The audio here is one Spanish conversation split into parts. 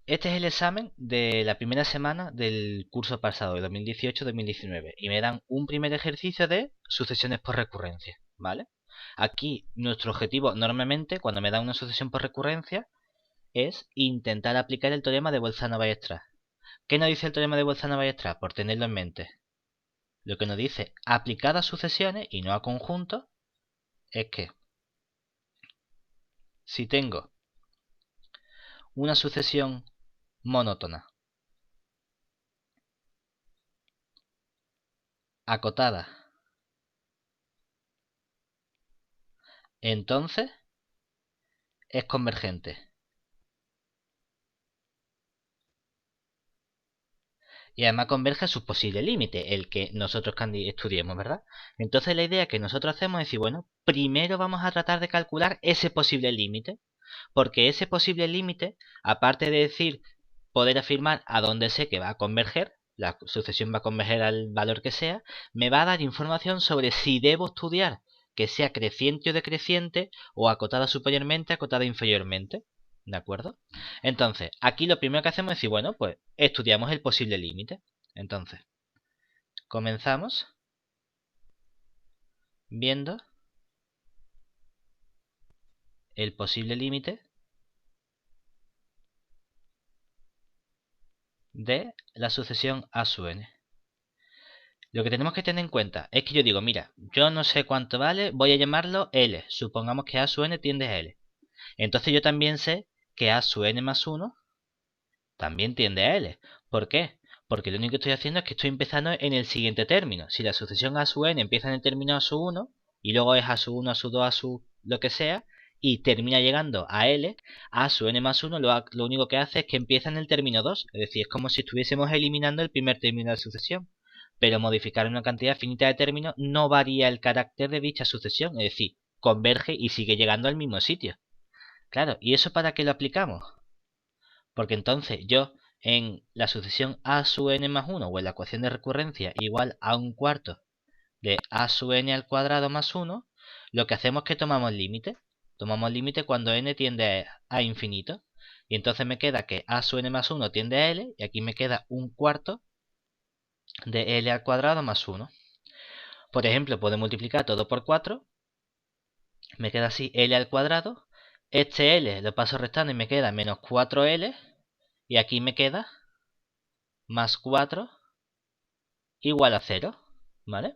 Este es el examen de la primera semana del curso pasado, de 2018-2019, y me dan un primer ejercicio de sucesiones por recurrencia, ¿vale? Aquí nuestro objetivo normalmente, cuando me dan una sucesión por recurrencia, es intentar aplicar el teorema de Bolzano-Weierstrass. ¿Qué nos dice el teorema de Bolzano-Weierstrass? Por tenerlo en mente. Lo que nos dice, aplicada a sucesiones y no a conjuntos, es que si tengo una sucesión monótona acotada, entonces es convergente. Y además converge a su posible límite, el que nosotros estudiemos, ¿verdad? Entonces la idea que nosotros hacemos es decir, bueno, primero vamos a tratar de calcular ese posible límite, porque ese posible límite, aparte de decir, poder afirmar a dónde sé que va a converger, la sucesión va a converger al valor que sea, me va a dar información sobre si debo estudiar que sea creciente o decreciente, o acotada superiormente, acotada inferiormente. ¿De acuerdo? Entonces, aquí lo primero que hacemos es decir, bueno, pues estudiamos el posible límite. Entonces, comenzamos viendo el posible límite de la sucesión A sub n. Lo que tenemos que tener en cuenta es que yo digo, mira, yo no sé cuánto vale, voy a llamarlo L. Supongamos que A sub n tiende a L. Entonces yo también sé que A sub n más 1 también tiende a L. ¿Por qué? Porque lo único que estoy haciendo es que estoy empezando en el siguiente término. Si la sucesión A sub n empieza en el término A sub 1, y luego es A sub 1, A sub 2, A sub lo que sea, y termina llegando a L, A sub n más 1 lo único que hace es que empieza en el término 2. Es decir, es como si estuviésemos eliminando el primer término de la sucesión. Pero modificar una cantidad finita de términos no varía el carácter de dicha sucesión. Es decir, converge y sigue llegando al mismo sitio. Claro, ¿y eso para qué lo aplicamos? Porque entonces yo en la sucesión A sub n más 1 o en la ecuación de recurrencia igual a un cuarto de A sub n al cuadrado más 1, lo que hacemos es que tomamos límite. Tomamos límite cuando n tiende a infinito. Y entonces me queda que A sub n más 1 tiende a L, y aquí me queda un cuarto de L al cuadrado más 1. Por ejemplo, puedo multiplicar todo por 4. Me queda así L al cuadrado. Este L lo paso restando y me queda menos 4L. Y aquí me queda más 4 igual a 0, ¿vale?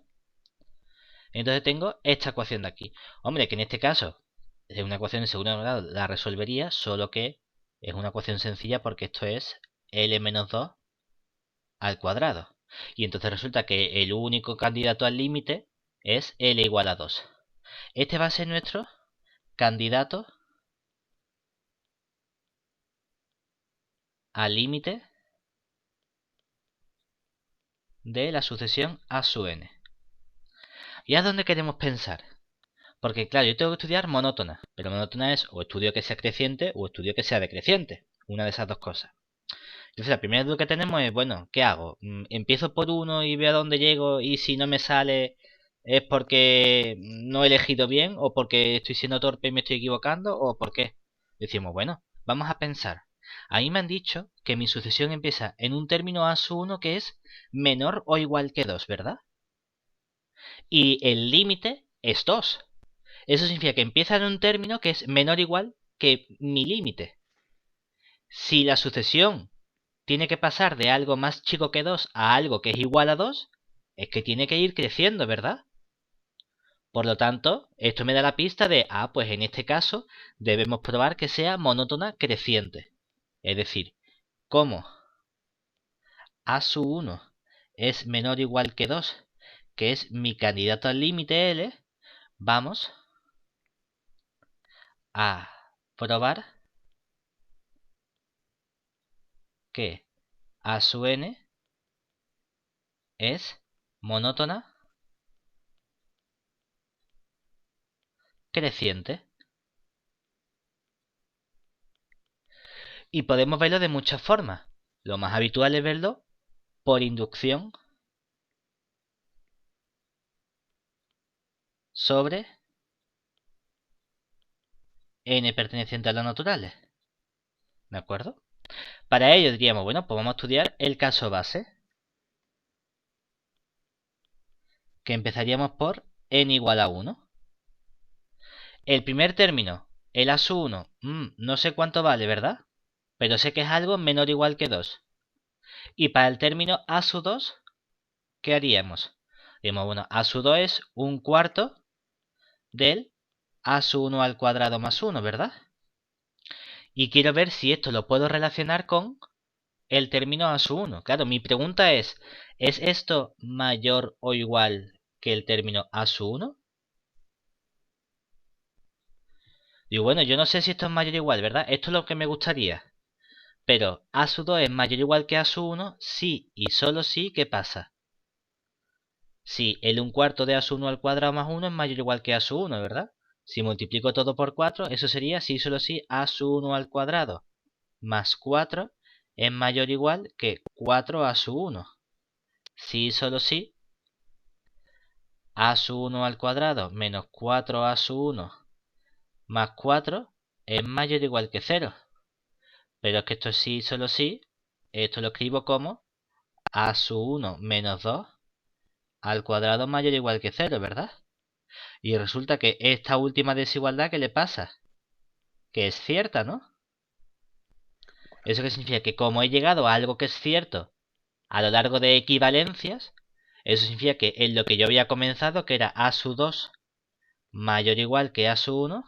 Entonces tengo esta ecuación de aquí. Hombre, que en este caso es una ecuación de segundo grado, la resolvería, solo que es una ecuación sencilla porque esto es L menos 2 al cuadrado. Y entonces resulta que el único candidato al límite es L igual a 2. Este va a ser nuestro candidato al límite de la sucesión A sub n. ¿Y a dónde queremos pensar? Porque claro, yo tengo que estudiar monótona, pero monótona es o estudio que sea creciente o estudio que sea decreciente. Una de esas dos cosas. Entonces la primera duda que tenemos es, bueno, ¿qué hago? ¿Empiezo por uno y veo a dónde llego y si no me sale es porque no he elegido bien o porque estoy siendo torpe y me estoy equivocando o por qué? Decimos, bueno, vamos a pensar. A mí me han dicho que mi sucesión empieza en un término A sub 1 que es menor o igual que 2, ¿verdad? Y el límite es 2. Eso significa que empieza en un término que es menor o igual que mi límite. Si la sucesión tiene que pasar de algo más chico que 2 a algo que es igual a 2, es que tiene que ir creciendo, ¿verdad? Por lo tanto, esto me da la pista de, pues en este caso debemos probar que sea monótona creciente. Es decir, como A sub 1 es menor o igual que 2, que es mi candidato al límite L, vamos a probar que A sub n es monótona creciente. Y podemos verlo de muchas formas. Lo más habitual es verlo por inducción sobre n perteneciente a los naturales. ¿De acuerdo? Para ello diríamos, bueno, pues vamos a estudiar el caso base, que empezaríamos por n igual a 1. El primer término, el a sub 1, no sé cuánto vale, ¿verdad? Pero sé que es algo menor o igual que 2. Y para el término a sub 2, ¿qué haríamos? Diríamos, bueno, a sub 2 es un cuarto del a sub 1 al cuadrado más 1, ¿verdad? Y quiero ver si esto lo puedo relacionar con el término a sub 1. Claro, mi pregunta ¿es esto mayor o igual que el término a sub 1? Digo, bueno, yo no sé si esto es mayor o igual, ¿verdad? Esto es lo que me gustaría. Pero a sub 2 es mayor o igual que a sub 1, sí y solo sí, ¿qué pasa? Si el 1/4 de a sub 1 al cuadrado más 1 es mayor o igual que a sub 1, ¿verdad? Si multiplico todo por 4, eso sería sí y solo sí a sub 1 al cuadrado más 4 es mayor o igual que 4 a sub 1. Sí y solo sí a sub 1 al cuadrado menos 4a sub 1 más 4 es mayor o igual que 0. Pero es que esto es sí y solo sí. Esto lo escribo como a sub 1 menos 2 al cuadrado mayor o igual que 0, ¿verdad? Y resulta que esta última desigualdad, ¿qué le pasa? Que es cierta, ¿no? ¿Eso qué significa? Que como he llegado a algo que es cierto a lo largo de equivalencias, eso significa que en lo que yo había comenzado, que era a sub 2 mayor o igual que a sub 1,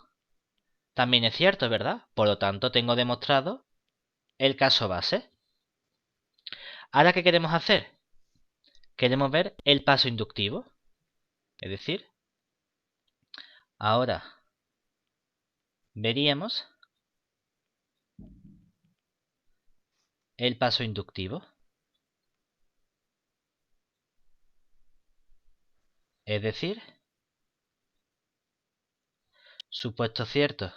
también es cierto, ¿verdad? Por lo tanto, tengo demostrado el caso base. Ahora, ¿qué queremos hacer? Queremos ver el paso inductivo. Es decir, ahora veríamos el paso inductivo. Es decir, supuesto cierto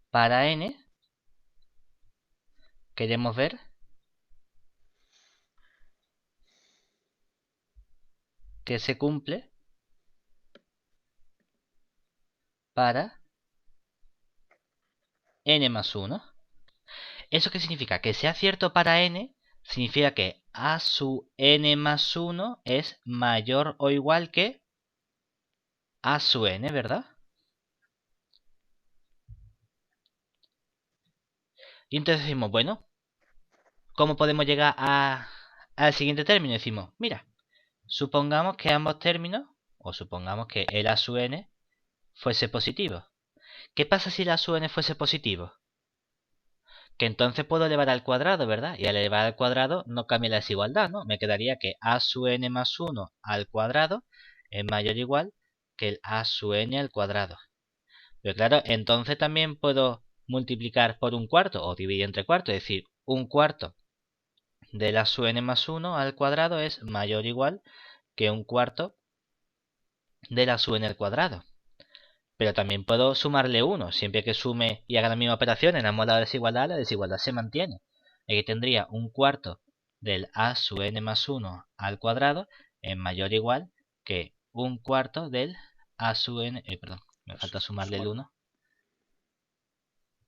para n, queremos ver que se cumple para n más 1. ¿Eso qué significa? Que sea cierto para n significa que a sub n más 1 es mayor o igual que a sub n, ¿verdad? Y entonces decimos, bueno, ¿cómo podemos llegar al siguiente término? Decimos, mira, supongamos que ambos términos, o supongamos que el a sub n fuese positivo. ¿Qué pasa si el a sub n fuese positivo? Que entonces puedo elevar al cuadrado, ¿verdad? Y al elevar al cuadrado no cambia la desigualdad, ¿no? Me quedaría que a sub n más 1 al cuadrado es mayor o igual que el a sub n al cuadrado. Pero claro, entonces también puedo multiplicar por un cuarto o dividir entre cuartos, es decir, un cuarto del a sub n más 1 al cuadrado es mayor o igual que un cuarto del a sub n al cuadrado. Pero también puedo sumarle 1. Siempre que sume y haga la misma operación en ambos lados de la desigualdad se mantiene. Aquí tendría un cuarto del a sub n más 1 al cuadrado es mayor o igual que un cuarto del a sub n... perdón, me falta sumarle el 1.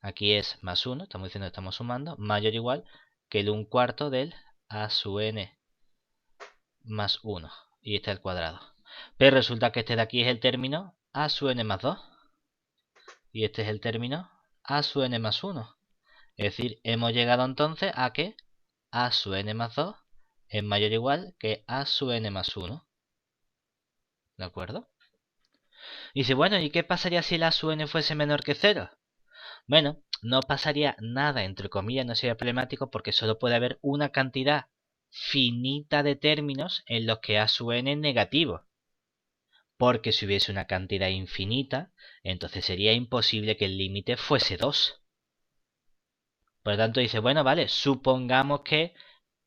Aquí es más 1, estamos diciendo que estamos sumando, mayor o igual que el 1/4 del a sub n más 1. Y este es el cuadrado. Pero resulta que este de aquí es el término a sub n más 2. Y este es el término a sub n más 1. Es decir, hemos llegado entonces a que a sub n más 2 es mayor o igual que a sub n más 1. ¿De acuerdo? Y dice, bueno, ¿y qué pasaría si el a sub n fuese menor que 0? Bueno, no pasaría nada, entre comillas, no sería problemático porque solo puede haber una cantidad finita de términos en los que a sub n es negativo. Porque si hubiese una cantidad infinita, entonces sería imposible que el límite fuese 2. Por lo tanto dice, bueno, vale, supongamos que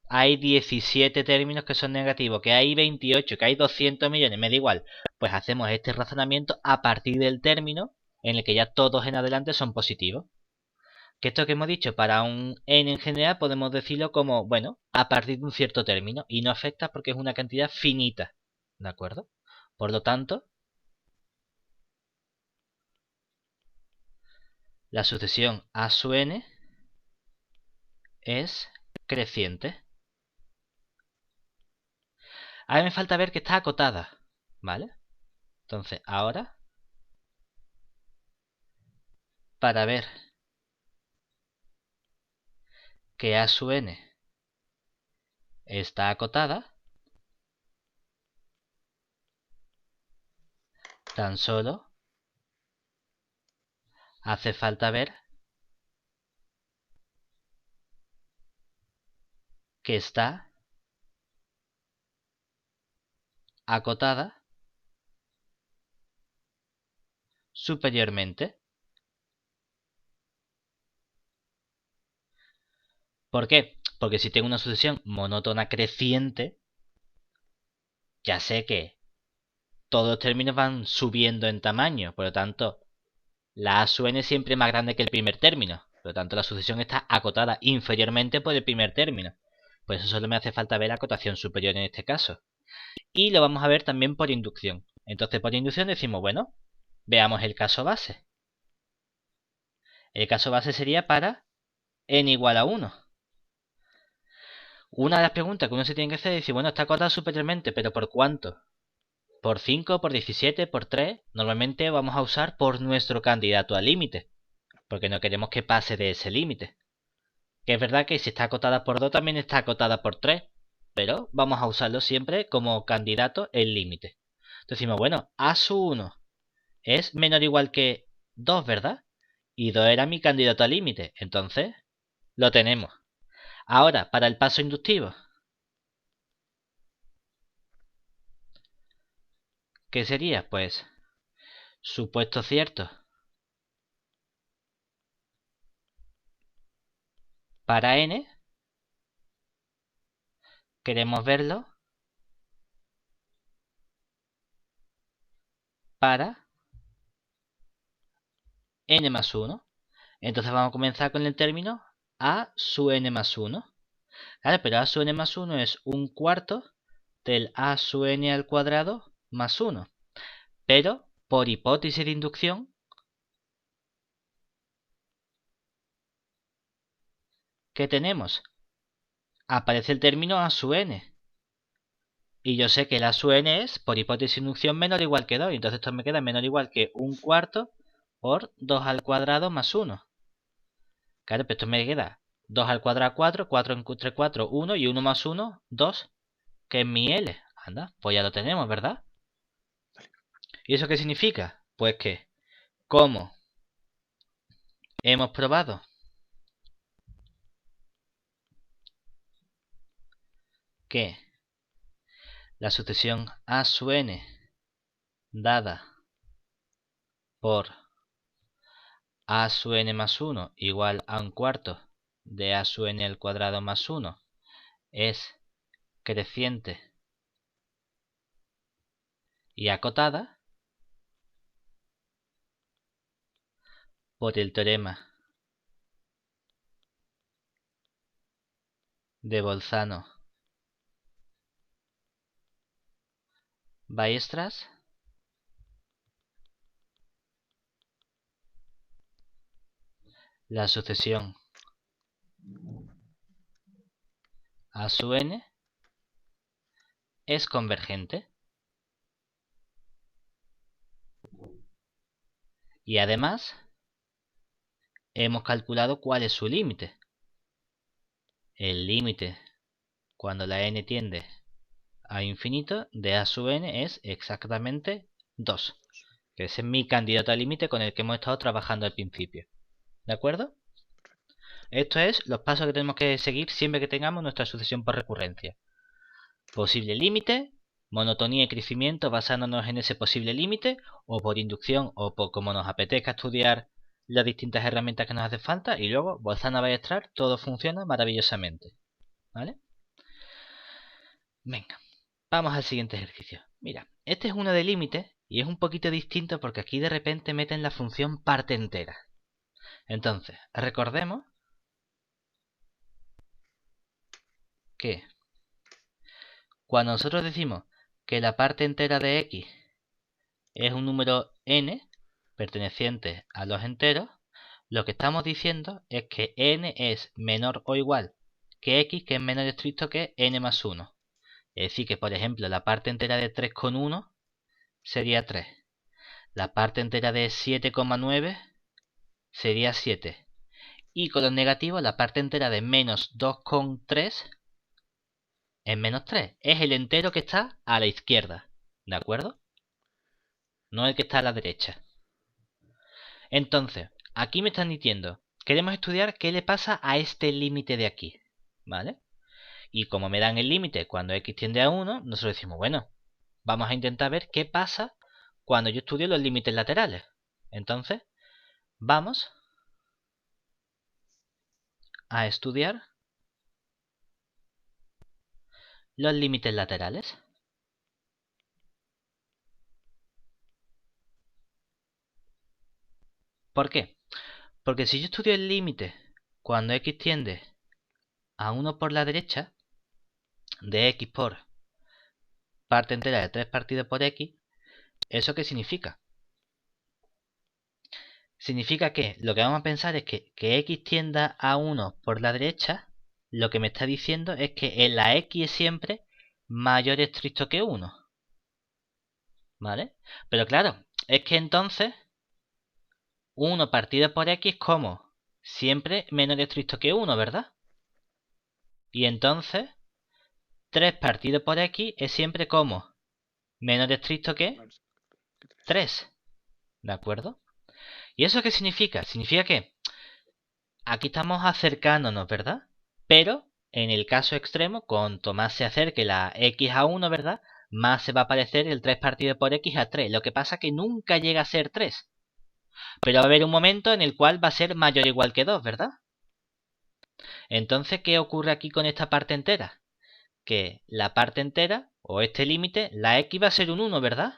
hay 17 términos que son negativos, que hay 28, que hay 200 millones, me da igual. Pues hacemos este razonamiento a partir del término en el que ya todos en adelante son positivos. Que esto que hemos dicho para un n en general podemos decirlo como, bueno, a partir de un cierto término y no afecta porque es una cantidad finita, ¿de acuerdo? Por lo tanto, la sucesión a sub n es creciente. Ahora me falta ver que está acotada, ¿vale? Entonces, ahora, para ver que a sub n está acotada, tan solo hace falta ver que está acotada superiormente. ¿Por qué? Porque si tengo una sucesión monótona creciente, ya sé que todos los términos van subiendo en tamaño. Por lo tanto, la a sub n es siempre más grande que el primer término. Por lo tanto, la sucesión está acotada inferiormente por el primer término. Por eso solo me hace falta ver la acotación superior en este caso. Y lo vamos a ver también por inducción. Entonces, por inducción decimos, bueno, veamos el caso base. El caso base sería para n igual a 1. Una de las preguntas que uno se tiene que hacer es decir, bueno, está acotada superiormente, pero ¿por cuánto? ¿Por 5, por 17, por 3? Normalmente vamos a usar por nuestro candidato al límite, porque no queremos que pase de ese límite. Que es verdad que si está acotada por 2 también está acotada por 3, pero vamos a usarlo siempre como candidato el límite. Entonces decimos, bueno, a sub 1 es menor o igual que 2, ¿verdad? Y 2 era mi candidato al límite, entonces lo tenemos. Ahora, para el paso inductivo, ¿qué sería? Pues, supuesto cierto. Para n, queremos verlo para n más 1. Entonces vamos a comenzar con el término a sub n más 1. Claro, pero a sub n más 1 es un cuarto del a sub n al cuadrado más 1. Pero, por hipótesis de inducción, ¿qué tenemos? Aparece el término a sub n. Y yo sé que el a sub n es, por hipótesis de inducción, menor o igual que 2. Entonces esto me queda menor o igual que un cuarto por 2 al cuadrado más 1. Claro, pero esto me queda 2 al cuadrado 4, 4 entre 4, 1 y 1 más 1, 2, que es mi L. Anda, pues ya lo tenemos, ¿verdad? ¿Y eso qué significa? Pues que, como hemos probado que la sucesión a sub n dada por a sub n más 1 igual a un cuarto de a sub n al cuadrado más 1 es creciente y acotada por el teorema de Bolzano-Weierstrass, la sucesión a sub n es convergente y además hemos calculado cuál es su límite. El límite cuando la n tiende a infinito de a sub n es exactamente 2, que ese es mi candidato al límite con el que hemos estado trabajando al principio. ¿De acuerdo? Esto es los pasos que tenemos que seguir siempre que tengamos nuestra sucesión por recurrencia. Posible límite, monotonía y crecimiento basándonos en ese posible límite, o por inducción o por como nos apetezca estudiar las distintas herramientas que nos hacen falta, y luego Bolzano-Weierstrass, todo funciona maravillosamente. ¿Vale? Venga, vamos al siguiente ejercicio. Mira, este es uno de límite y es un poquito distinto porque aquí de repente meten la función parte entera. Entonces, recordemos que cuando nosotros decimos que la parte entera de x es un número n perteneciente a los enteros, lo que estamos diciendo es que n es menor o igual que x, que es menos estricto que n más 1. Es decir, que por ejemplo la parte entera de 3,1 sería 3. La parte entera de 7,9 sería 7. Y con los negativos, la parte entera de menos 2,3 es menos 3. Es el entero que está a la izquierda. ¿De acuerdo? No el que está a la derecha. Entonces, aquí me están diciendo, queremos estudiar qué le pasa a este límite de aquí. ¿Vale? Y como me dan el límite cuando x tiende a 1, nosotros decimos, bueno, vamos a intentar ver qué pasa cuando yo estudio los límites laterales. Entonces, vamos a estudiar los límites laterales. ¿Por qué? Porque si yo estudio el límite cuando x tiende a 1 por la derecha, de x por parte entera de 3 partido por x, ¿eso qué significa? Significa que lo que vamos a pensar es que x tienda a 1 por la derecha, lo que me está diciendo es que en la x es siempre mayor estricto que 1. ¿Vale? Pero claro, es que entonces 1 partido por x como siempre menor estricto que 1, ¿verdad? Y entonces 3 partido por x es siempre como menor estricto que 3. ¿De acuerdo? ¿Y eso qué significa? Significa que aquí estamos acercándonos, ¿verdad? Pero en el caso extremo, cuanto más se acerque la x a 1, ¿verdad? Más se va a parecer el 3 partido por x a 3. Lo que pasa es que nunca llega a ser 3. Pero va a haber un momento en el cual va a ser mayor o igual que 2, ¿verdad? Entonces, ¿qué ocurre aquí con esta parte entera? Que la parte entera, o este límite, la x va a ser un 1, ¿verdad?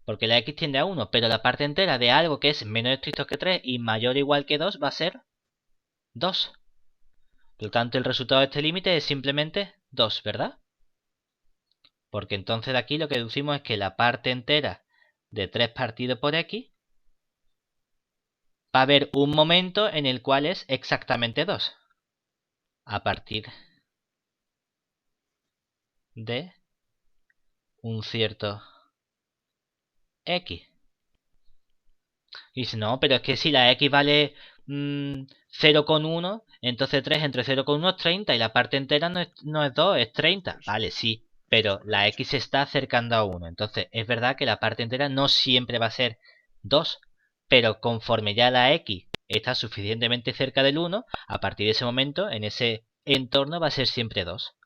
Porque la x tiende a 1, pero la parte entera de algo que es menos estricto que 3 y mayor o igual que 2 va a ser 2. Por lo tanto, el resultado de este límite es simplemente 2, ¿verdad? Porque entonces de aquí lo que deducimos es que la parte entera de 3 partido por x va a haber un momento en el cual es exactamente 2. A partir de un cierto x. Y dice, no, pero es que si la x vale 0,1, entonces 3 entre 0,1 es 30 y la parte entera no es 2, es 30. Vale, sí, pero la x se está acercando a 1. Entonces es verdad que la parte entera no siempre va a ser 2, pero conforme ya la x está suficientemente cerca del 1, a partir de ese momento, en ese entorno va a ser siempre 2.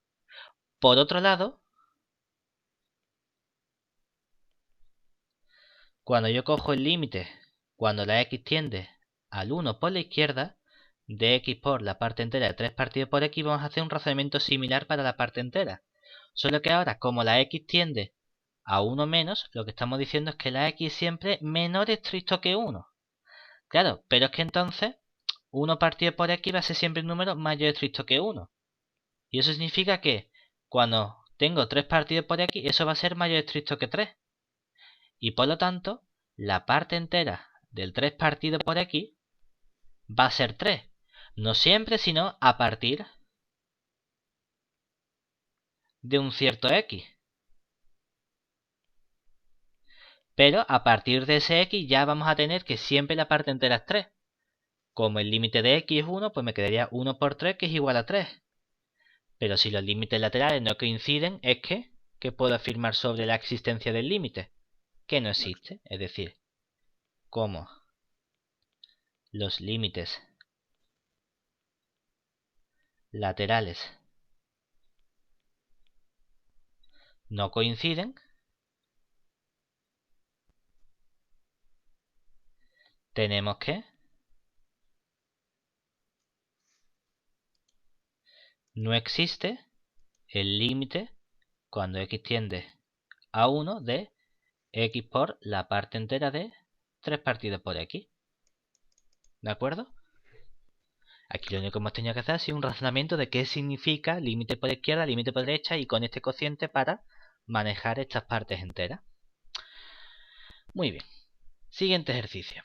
Por otro lado, cuando yo cojo el límite, cuando la x tiende al 1 por la izquierda, de x por la parte entera de 3 partido por x, vamos a hacer un razonamiento similar para la parte entera. Solo que ahora, como la x tiende a 1 menos, lo que estamos diciendo es que la x es siempre menor estricto que 1. Claro, pero es que entonces 1 partido por x va a ser siempre un número mayor estricto que 1. Y eso significa que cuando tengo 3 partido por x, eso va a ser mayor estricto que 3. Y por lo tanto, la parte entera del 3 partido por x va a ser 3. No siempre, sino a partir de un cierto x. Pero a partir de ese x ya vamos a tener que siempre la parte entera es 3. Como el límite de x es 1, pues me quedaría 1 por 3, que es igual a 3. Pero si los límites laterales no coinciden, es que, ¿qué puedo afirmar sobre la existencia del límite? Que no existe. Es decir, como los límites laterales no coinciden, tenemos que no existe el límite cuando x tiende a 1 de x por la parte entera de 3 partido por x. ¿De acuerdo? Aquí lo único que hemos tenido que hacer ha sido un razonamiento de qué significa límite por izquierda, límite por derecha y con este cociente para manejar estas partes enteras. Muy bien. Siguiente ejercicio.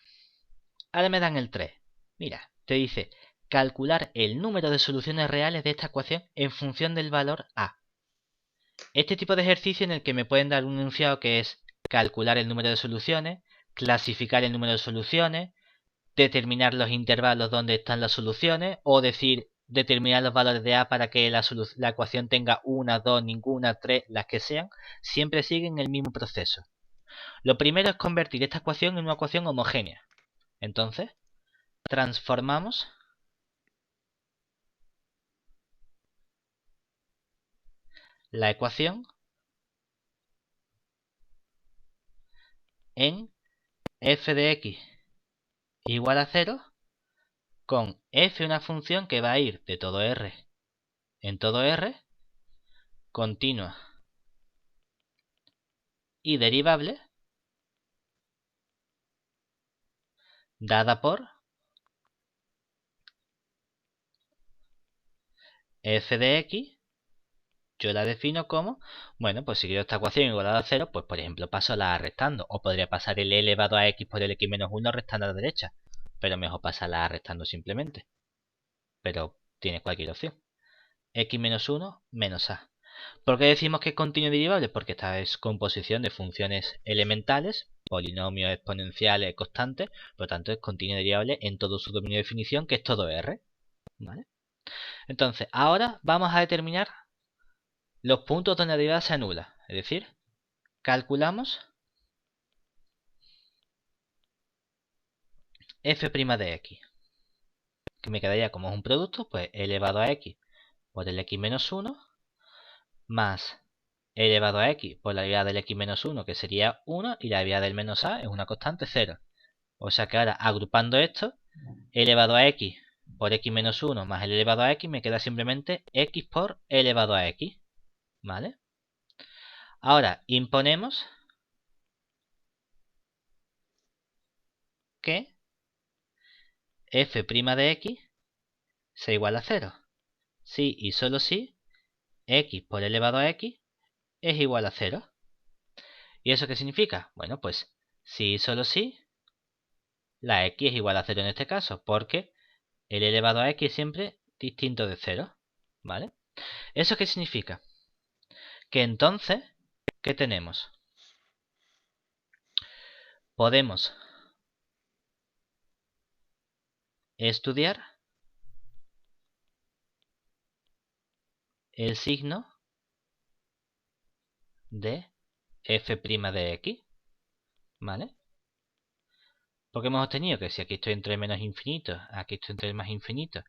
Ahora me dan el 3. Mira, te dice calcular el número de soluciones reales de esta ecuación en función del valor A. Este tipo de ejercicio en el que me pueden dar un enunciado que es calcular el número de soluciones, clasificar el número de soluciones, determinar los intervalos donde están las soluciones, o decir determinar los valores de A para que la ecuación tenga una, dos, ninguna, tres, las que sean, siempre siguen el mismo proceso. Lo primero es convertir esta ecuación en una ecuación homogénea. Entonces, transformamos la ecuación en f de x igual a 0 con f, una función que va a ir de todo R en todo R, continua y derivable, dada por f de x. Yo la defino como, bueno, pues si quiero esta ecuación igualada a 0, pues por ejemplo paso la A restando, o podría pasar el e elevado a x por el x menos 1 restando a la derecha, pero mejor pasar la A restando simplemente. Pero tienes cualquier opción. X menos 1 menos A. ¿Por qué decimos que es continuo y derivable? Porque esta es composición de funciones elementales, polinomios exponenciales constantes, por lo tanto es continuo y derivable en todo su dominio de definición, que es todo R. ¿Vale? Entonces, ahora vamos a determinar los puntos donde la derivada se anula. Es decir, calculamos f' de x, que me quedaría como es un producto, pues e elevado a x por el x menos 1 más e elevado a x por la derivada del x menos 1, que sería 1, y la derivada del menos a es una constante 0. O sea que ahora, agrupando esto, e elevado a x por x menos 1 más el elevado a x, me queda simplemente x por e elevado a x. ¿Vale? Ahora, imponemos que f' de x sea igual a 0. Si y solo si x por e elevado a x es igual a 0. ¿Y eso qué significa? Bueno, pues si y solo si la x es igual a 0 en este caso, porque el elevado a x es siempre distinto de 0. ¿Vale? ¿Eso qué significa? Que entonces, ¿qué tenemos? Podemos estudiar el signo de f' de x. ¿Vale? Porque hemos obtenido que si aquí estoy entre menos infinito, aquí estoy entre más infinito,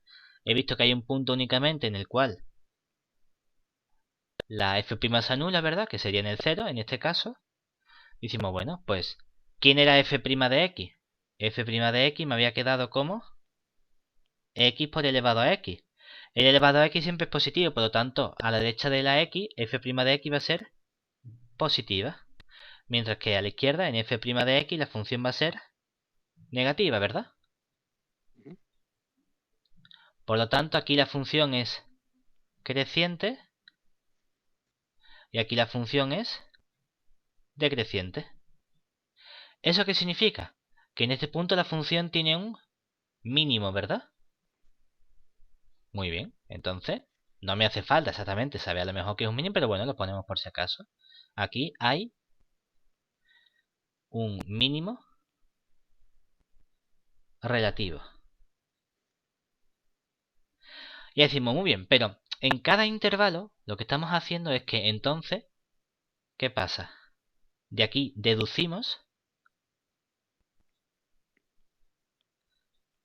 he visto que hay un punto únicamente en el cual la f' se anula, ¿verdad? Que sería en el 0 en este caso. Decimos, bueno, pues, ¿quién era f' de x? F' de x me había quedado como x por elevado a x. El elevado a x siempre es positivo, por lo tanto, a la derecha de la x, f' de x va a ser positiva. Mientras que a la izquierda, en f' de x, la función va a ser negativa, ¿verdad? Por lo tanto, aquí la función es creciente y aquí la función es decreciente. ¿Eso qué significa? Que en este punto la función tiene un mínimo, ¿verdad? Muy bien, entonces no me hace falta exactamente saber a lo mejor que es un mínimo, pero bueno, lo ponemos por si acaso. Aquí hay un mínimo relativo. Y decimos, muy bien, pero en cada intervalo lo que estamos haciendo es que entonces, ¿qué pasa? De aquí deducimos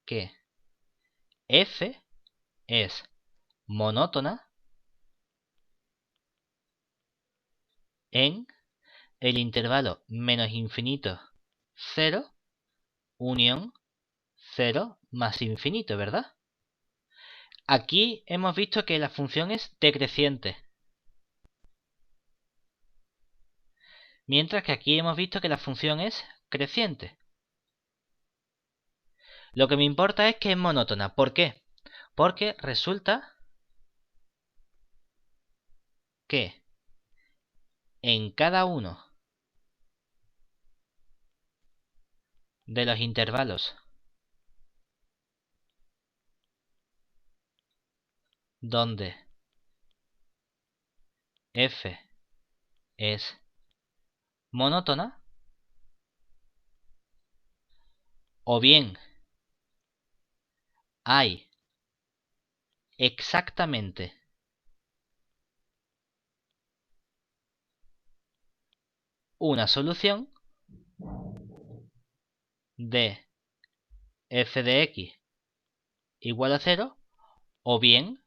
que f es monótona en el intervalo menos infinito 0 unión 0 más infinito, ¿verdad? Aquí hemos visto que la función es decreciente. Mientras que aquí hemos visto que la función es creciente. Lo que me importa es que es monótona. ¿Por qué? Porque resulta que en cada uno de los intervalos donde f es monótona, o bien hay exactamente una solución de f de x igual a 0, o bien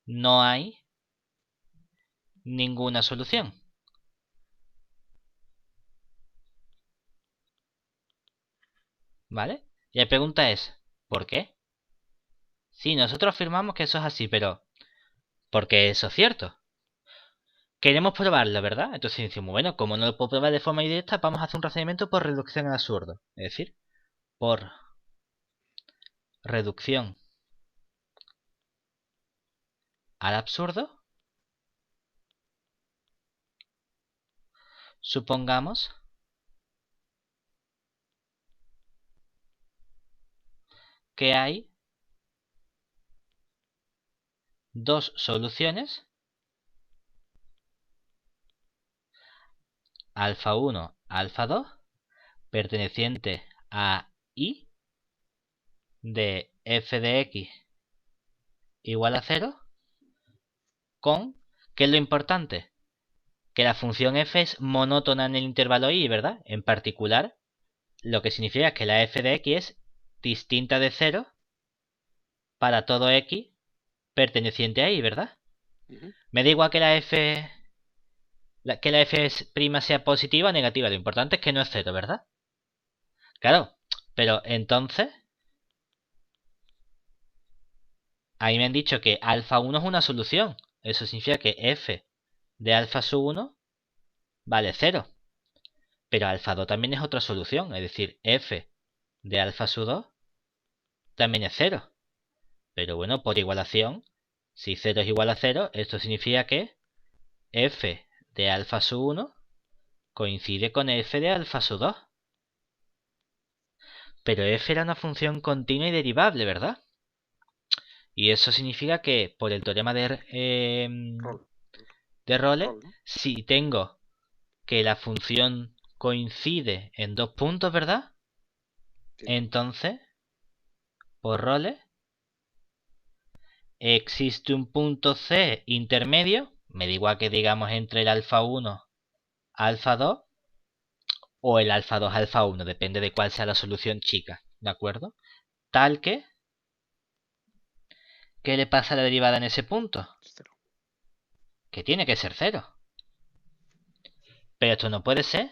no hay ninguna solución. ¿Vale? Y la pregunta es, ¿por qué? Sí, nosotros afirmamos que eso es así, pero ¿por qué eso es cierto? Queremos probarlo, ¿verdad? Entonces decimos, bueno, como no lo puedo probar de forma indirecta, vamos a hacer un razonamiento por reducción al absurdo. Es decir, por reducción al absurdo, supongamos que hay dos soluciones, alfa 1, alfa 2, pertenecientes a I de f de x igual a 0, con, ¿qué es lo importante? Que la función f es monótona en el intervalo I, ¿verdad? En particular, lo que significa que la f de x es distinta de 0 para todo x perteneciente a I, ¿verdad? Me da igual que la f prima sea positiva o negativa, lo importante es que no es 0, ¿verdad? Claro, pero entonces ahí me han dicho que alfa 1 es una solución. Eso significa que f de alfa sub 1 vale 0. Pero alfa 2 también es otra solución, es decir, f de alfa sub 2 también es 0. Pero bueno, por igualación, si 0 es igual a 0, esto significa que f de alfa sub 1 coincide con f de alfa sub 2. Pero f era una función continua y derivable, ¿verdad? Y eso significa que por el teorema de Rolle, si tengo que la función coincide en dos puntos, ¿verdad? Sí. Entonces, por Rolle, existe un punto C intermedio, me da igual que digamos entre el alfa 1, alfa 2, o el alfa 2, alfa 1, depende de cuál sea la solución chica, ¿de acuerdo? Tal que, ¿qué le pasa a la derivada en ese punto? Cero. Que tiene que ser 0. Pero esto no puede ser,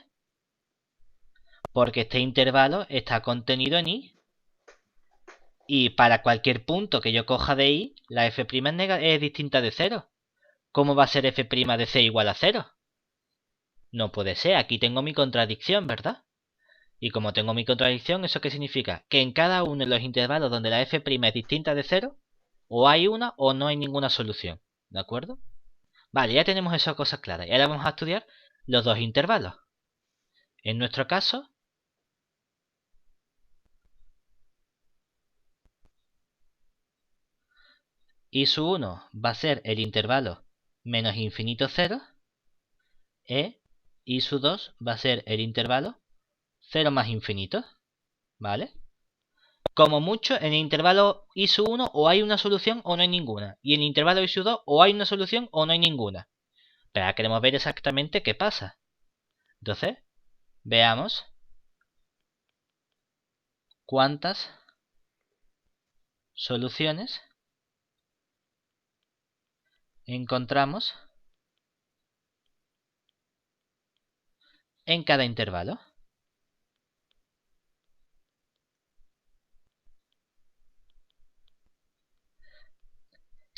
porque este intervalo está contenido en I. Y para cualquier punto que yo coja de I, la f' es distinta de 0. ¿Cómo va a ser f' de c igual a 0? No puede ser, aquí tengo mi contradicción, ¿verdad? Y como tengo mi contradicción, ¿eso qué significa? Que en cada uno de los intervalos donde la f' es distinta de 0, o hay una o no hay ninguna solución, ¿de acuerdo? Vale, ya tenemos esas cosas claras. Y ahora vamos a estudiar los dos intervalos. En nuestro caso, I sub 1 va a ser el intervalo menos infinito 0, e I sub 2 va a ser el intervalo 0 más infinito, ¿vale? Como mucho, en el intervalo I sub 1 o hay una solución o no hay ninguna. Y en el intervalo I sub 2 o hay una solución o no hay ninguna. Pero ahora queremos ver exactamente qué pasa. Entonces, veamos cuántas soluciones encontramos en cada intervalo.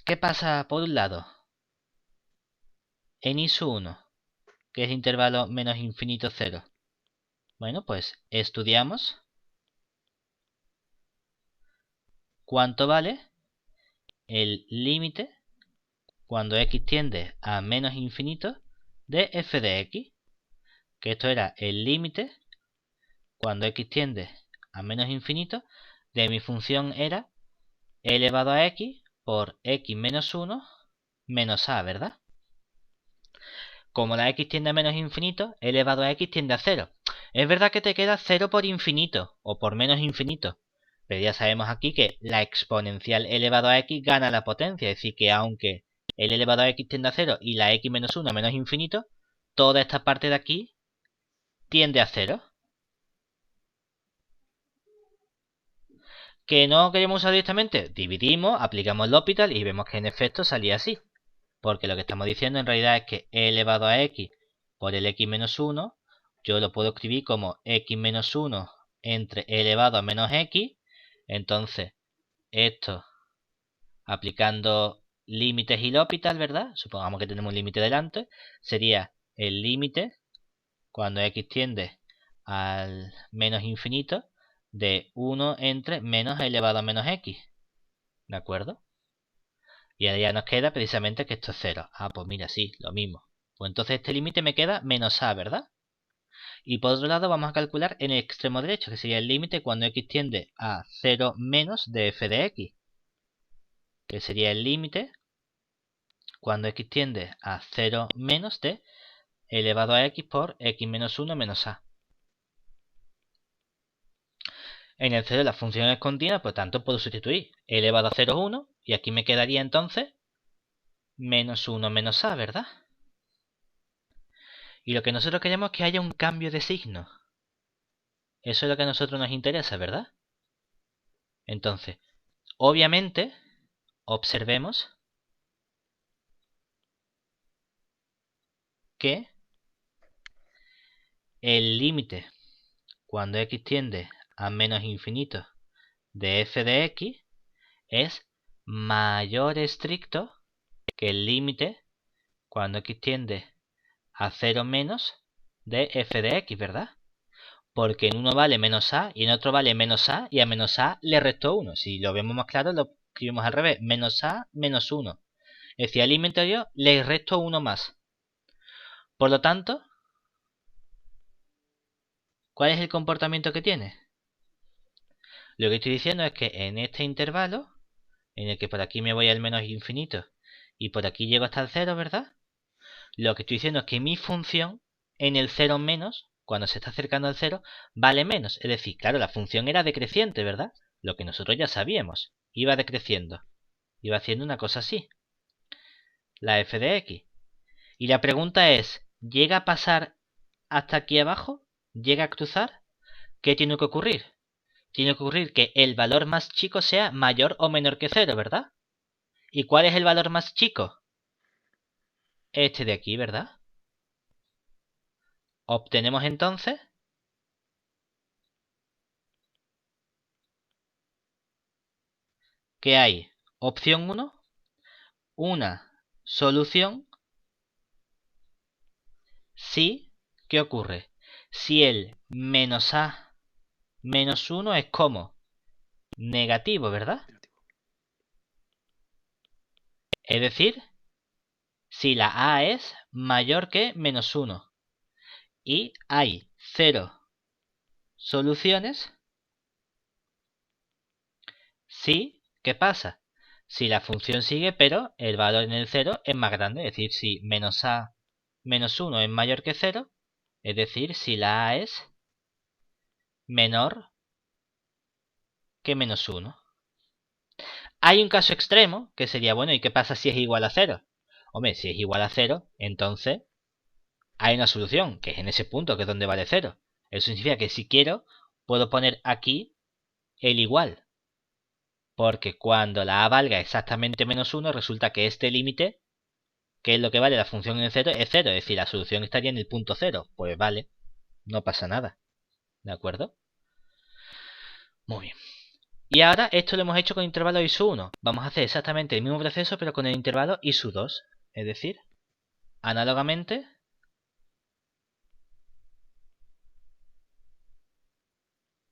¿Qué pasa por un lado? En I sub 1, que es intervalo menos infinito 0. Bueno, pues estudiamos cuánto vale el límite cuando x tiende a menos infinito de f de x. Que esto era el límite cuando x tiende a menos infinito de mi función era e elevado a x por x menos 1 menos a, ¿verdad? Como la x tiende a menos infinito, e elevado a x tiende a 0. Es verdad que te queda 0 por infinito o por menos infinito, pero ya sabemos aquí que la exponencial elevado a x gana la potencia, es decir, que aunque el elevado a x tiende a 0 y la x menos 1 menos infinito, toda esta parte de aquí tiende a 0. ¿Que no queremos usar directamente? Dividimos, aplicamos el L'Hopital y vemos que en efecto salía así. Porque lo que estamos diciendo en realidad es que e elevado a x por el x menos 1, yo lo puedo escribir como x menos 1 entre e elevado a menos x. Entonces, esto, aplicando límites y L'Hopital, ¿verdad? Supongamos que tenemos un límite delante. Sería el límite, cuando x tiende al menos infinito, de 1 entre menos e elevado a menos x. ¿De acuerdo? Y ahora ya nos queda precisamente que esto es 0. Ah, pues mira, sí, lo mismo. Pues entonces este límite me queda menos a, ¿verdad? Y por otro lado vamos a calcular en el extremo derecho, que sería el límite cuando x tiende a 0 menos de f de x. Que sería el límite cuando x tiende a 0 menos de elevado a x por x menos 1 menos a. En el 0 la función es continua, por tanto puedo sustituir elevado a 0 1 y aquí me quedaría entonces menos 1 menos a, ¿verdad? Y lo que nosotros queremos es que haya un cambio de signo. Eso es lo que a nosotros nos interesa, ¿verdad? Entonces, obviamente, observemos que el límite cuando x tiende a menos infinito de f de x es mayor estricto que el límite cuando x tiende a 0 menos de f de x, ¿verdad? Porque en uno vale menos a y en otro vale menos a y a menos a le restó 1. Si lo vemos más claro, lo escribimos al revés. Menos a menos 1. Es decir, al límite yo le resto 1 más. Por lo tanto, ¿cuál es el comportamiento que tiene? Lo que estoy diciendo es que en este intervalo, en el que por aquí me voy al menos infinito y por aquí llego hasta el 0, ¿verdad? Lo que estoy diciendo es que mi función en el 0 menos, cuando se está acercando al 0, vale menos. Es decir, claro, la función era decreciente, ¿verdad? Lo que nosotros ya sabíamos. Iba decreciendo. Iba haciendo una cosa así. La f de x. Y la pregunta es, ¿llega a pasar hasta aquí abajo? ¿Llega a cruzar? ¿Qué tiene que ocurrir? Tiene que ocurrir que el valor más chico sea mayor o menor que 0, ¿verdad? ¿Y cuál es el valor más chico? Este de aquí, ¿verdad? Obtenemos entonces que hay, opción 1, una solución si, ¿qué ocurre? Si el menos a menos 1 es como negativo, ¿verdad? Es decir, si la a es mayor que menos 1 y hay 0 soluciones, sí, ¿qué pasa? Si la función sigue, pero el valor en el 0 es más grande, es decir, si menos a menos 1 es mayor que 0, es decir, si la a es menor que menos 1. Hay un caso extremo, que sería, bueno, ¿y qué pasa si es igual a 0? Hombre, si es igual a 0, entonces hay una solución, que es en ese punto, que es donde vale 0. Eso significa que si quiero, puedo poner aquí el igual. Porque cuando la a valga exactamente menos 1, resulta que este límite, que es lo que vale la función en 0, es 0. Es decir, la solución estaría en el punto 0. Pues vale, no pasa nada. ¿De acuerdo? Muy bien. Y ahora esto lo hemos hecho con intervalo i sub 1. Vamos a hacer exactamente el mismo proceso, pero con el intervalo i sub 2. Es decir, análogamente,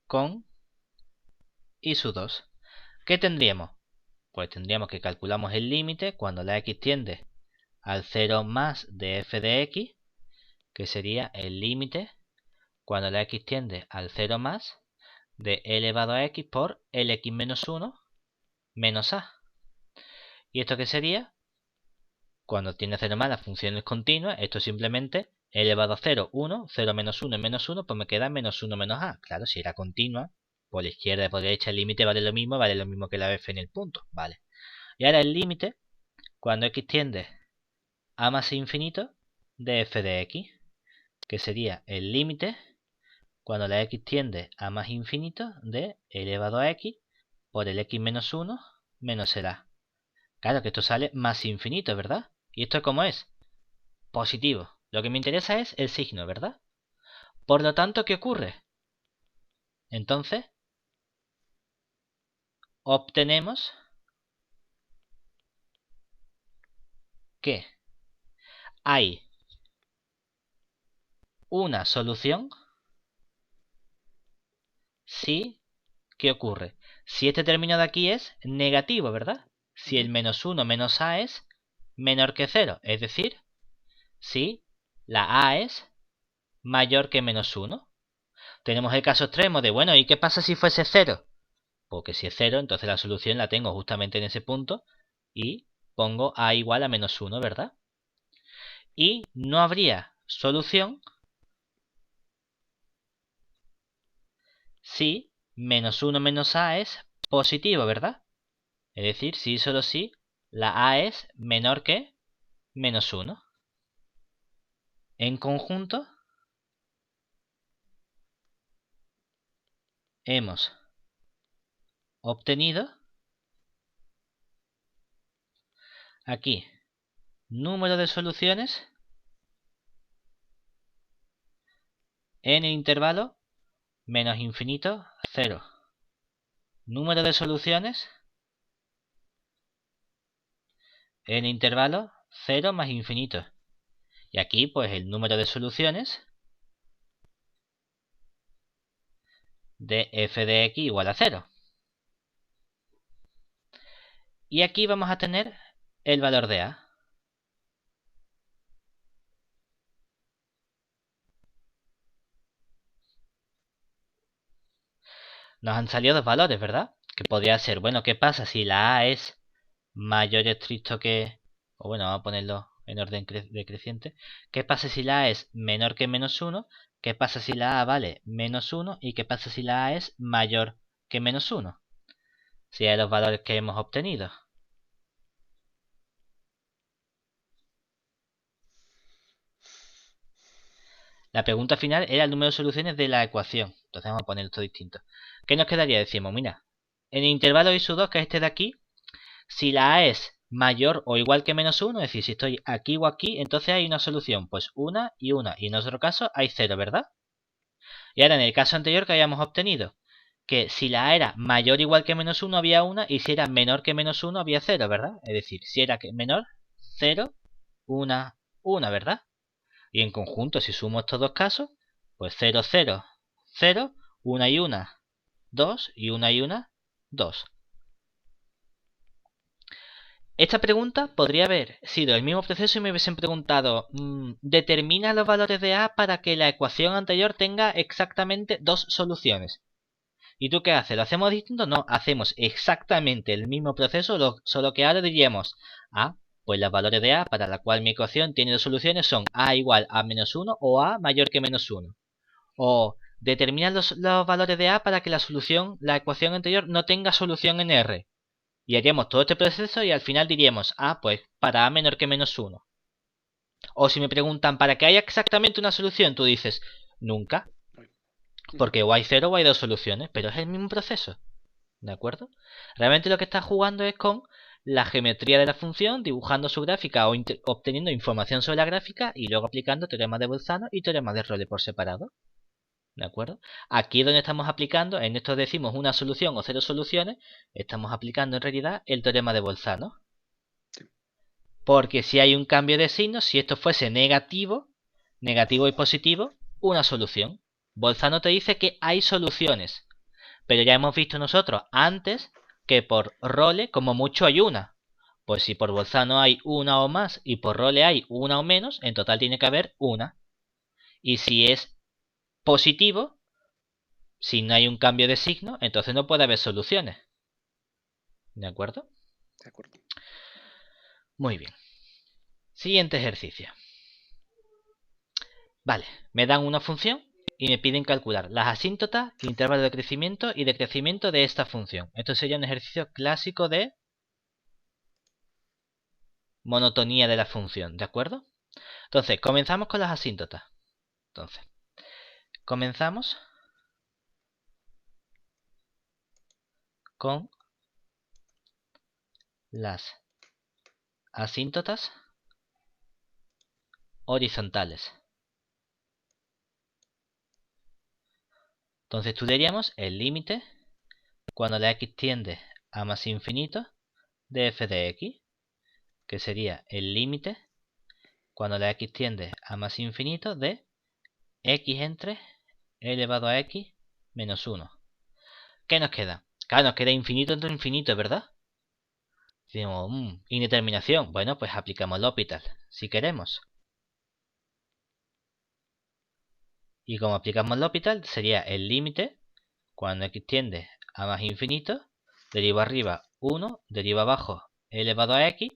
con i sub 2. ¿Qué tendríamos? Pues tendríamos que calculamos el límite cuando la x tiende al 0 más de f de x, que sería el límite cuando la x tiende al 0 más de e elevado a x por el x menos 1 menos a. ¿Y esto qué sería? Cuando tiene 0 más la función es continua, esto simplemente elevado a 0, 1, 0 menos 1 y menos 1, pues me queda menos 1 menos a. Claro, si era continua, por la izquierda y por la derecha el límite vale lo mismo que la f en el punto, vale. Y ahora el límite, cuando x tiende a más infinito, de f de x, que sería el límite cuando la x tiende a más infinito de elevado a x por el x menos 1 menos el a. Claro que esto sale más infinito, ¿verdad? ¿Y esto cómo es? Positivo. Lo que me interesa es el signo, ¿verdad? Por lo tanto, ¿qué ocurre? Entonces, obtenemos que hay una solución si, ¿qué ocurre? Si este término de aquí es negativo, ¿verdad? Si el menos 1 menos a es menor que 0, es decir, si la a es mayor que menos 1. Tenemos el caso extremo de, bueno, ¿y qué pasa si fuese 0? Porque si es 0, entonces la solución la tengo justamente en ese punto y pongo a igual a menos 1, ¿verdad? Y no habría solución si menos 1 menos a es positivo, ¿verdad? Es decir, si y solo si la a es menor que menos 1. En conjunto, hemos obtenido aquí número de soluciones en el intervalo menos infinito 0. Número de soluciones en el intervalo 0 más infinito. Y aquí, pues, el número de soluciones de f de x igual a 0. Y aquí vamos a tener el valor de a. Nos han salido dos valores, ¿verdad? Que podría ser, bueno, ¿qué pasa si la a es mayor estricto que... O bueno, vamos a ponerlo en orden decreciente. ¿Qué pasa si la a es menor que menos 1? ¿Qué pasa si la a vale menos 1? ¿Y qué pasa si la a es mayor que menos 1? Si hay los valores que hemos obtenido. La pregunta final era el número de soluciones de la ecuación. Entonces vamos a poner esto distinto. ¿Qué nos quedaría? Decimos, mira, en el intervalo I2, que es este de aquí, si la A es mayor o igual que menos 1, es decir, si estoy aquí o aquí, entonces hay una solución, pues una. Y en nuestro caso hay 0, ¿verdad? Y ahora en el caso anterior que habíamos obtenido, que si la A era mayor o igual que menos 1 había una, y si era menor que menos 1 había 0, ¿verdad? Es decir, si era menor, 0, 1, ¿verdad? Y en conjunto, si sumo estos dos casos, pues 0, 0, 0, 1 y 1, 2 y 1 y 1, 2. Esta pregunta podría haber sido el mismo proceso y me hubiesen preguntado, determina los valores de a para que la ecuación anterior tenga exactamente dos soluciones. ¿Y tú qué haces? ¿Lo hacemos distinto? No, hacemos exactamente el mismo proceso, solo que ahora diríamos, pues los valores de a para la cual mi ecuación tiene dos soluciones son a igual a menos 1 o a mayor que menos 1. O determina los valores de a para que la ecuación anterior no tenga solución en R. Y haríamos todo este proceso y al final diríamos, pues para a menor que menos 1. O si me preguntan, ¿para que haya exactamente una solución? Tú dices, nunca. Porque o hay 0 o hay dos soluciones, pero es el mismo proceso. ¿De acuerdo? Realmente lo que está jugando es con la geometría de la función, dibujando su gráfica o obteniendo información sobre la gráfica y luego aplicando teoremas de Bolzano y teoremas de Rayleigh por separado. ¿De acuerdo? Aquí es donde estamos aplicando, en esto decimos una solución o 0 soluciones, estamos aplicando en realidad el teorema de Bolzano. Sí. Porque si hay un cambio de signo, si esto fuese negativo y positivo, una solución. Bolzano te dice que hay soluciones. Pero ya hemos visto nosotros antes que por Role como mucho hay una. Pues si por Bolzano hay una o más y por Role hay una o menos, en total tiene que haber una. Y si es positivo, si no hay un cambio de signo, entonces no puede haber soluciones. ¿De acuerdo? De acuerdo. Muy bien. Siguiente ejercicio. Vale, me dan una función y me piden calcular las asíntotas, intervalo de crecimiento y decrecimiento de esta función. Esto sería un ejercicio clásico de monotonía de la función, ¿de acuerdo? Entonces, comenzamos con las asíntotas. Entonces, comenzamos con las asíntotas horizontales. Entonces estudiaríamos el límite cuando la x tiende a más infinito de f de x, que sería el límite cuando la x tiende a más infinito de x entre e elevado a x menos 1. ¿Qué nos queda? Claro, nos queda infinito entre infinito, ¿verdad? Decimos, indeterminación. Bueno, pues aplicamos L'Hopital, si queremos. Y como aplicamos L'Hopital, sería el límite cuando x tiende a más infinito, derivo arriba 1, derivo abajo e elevado a x,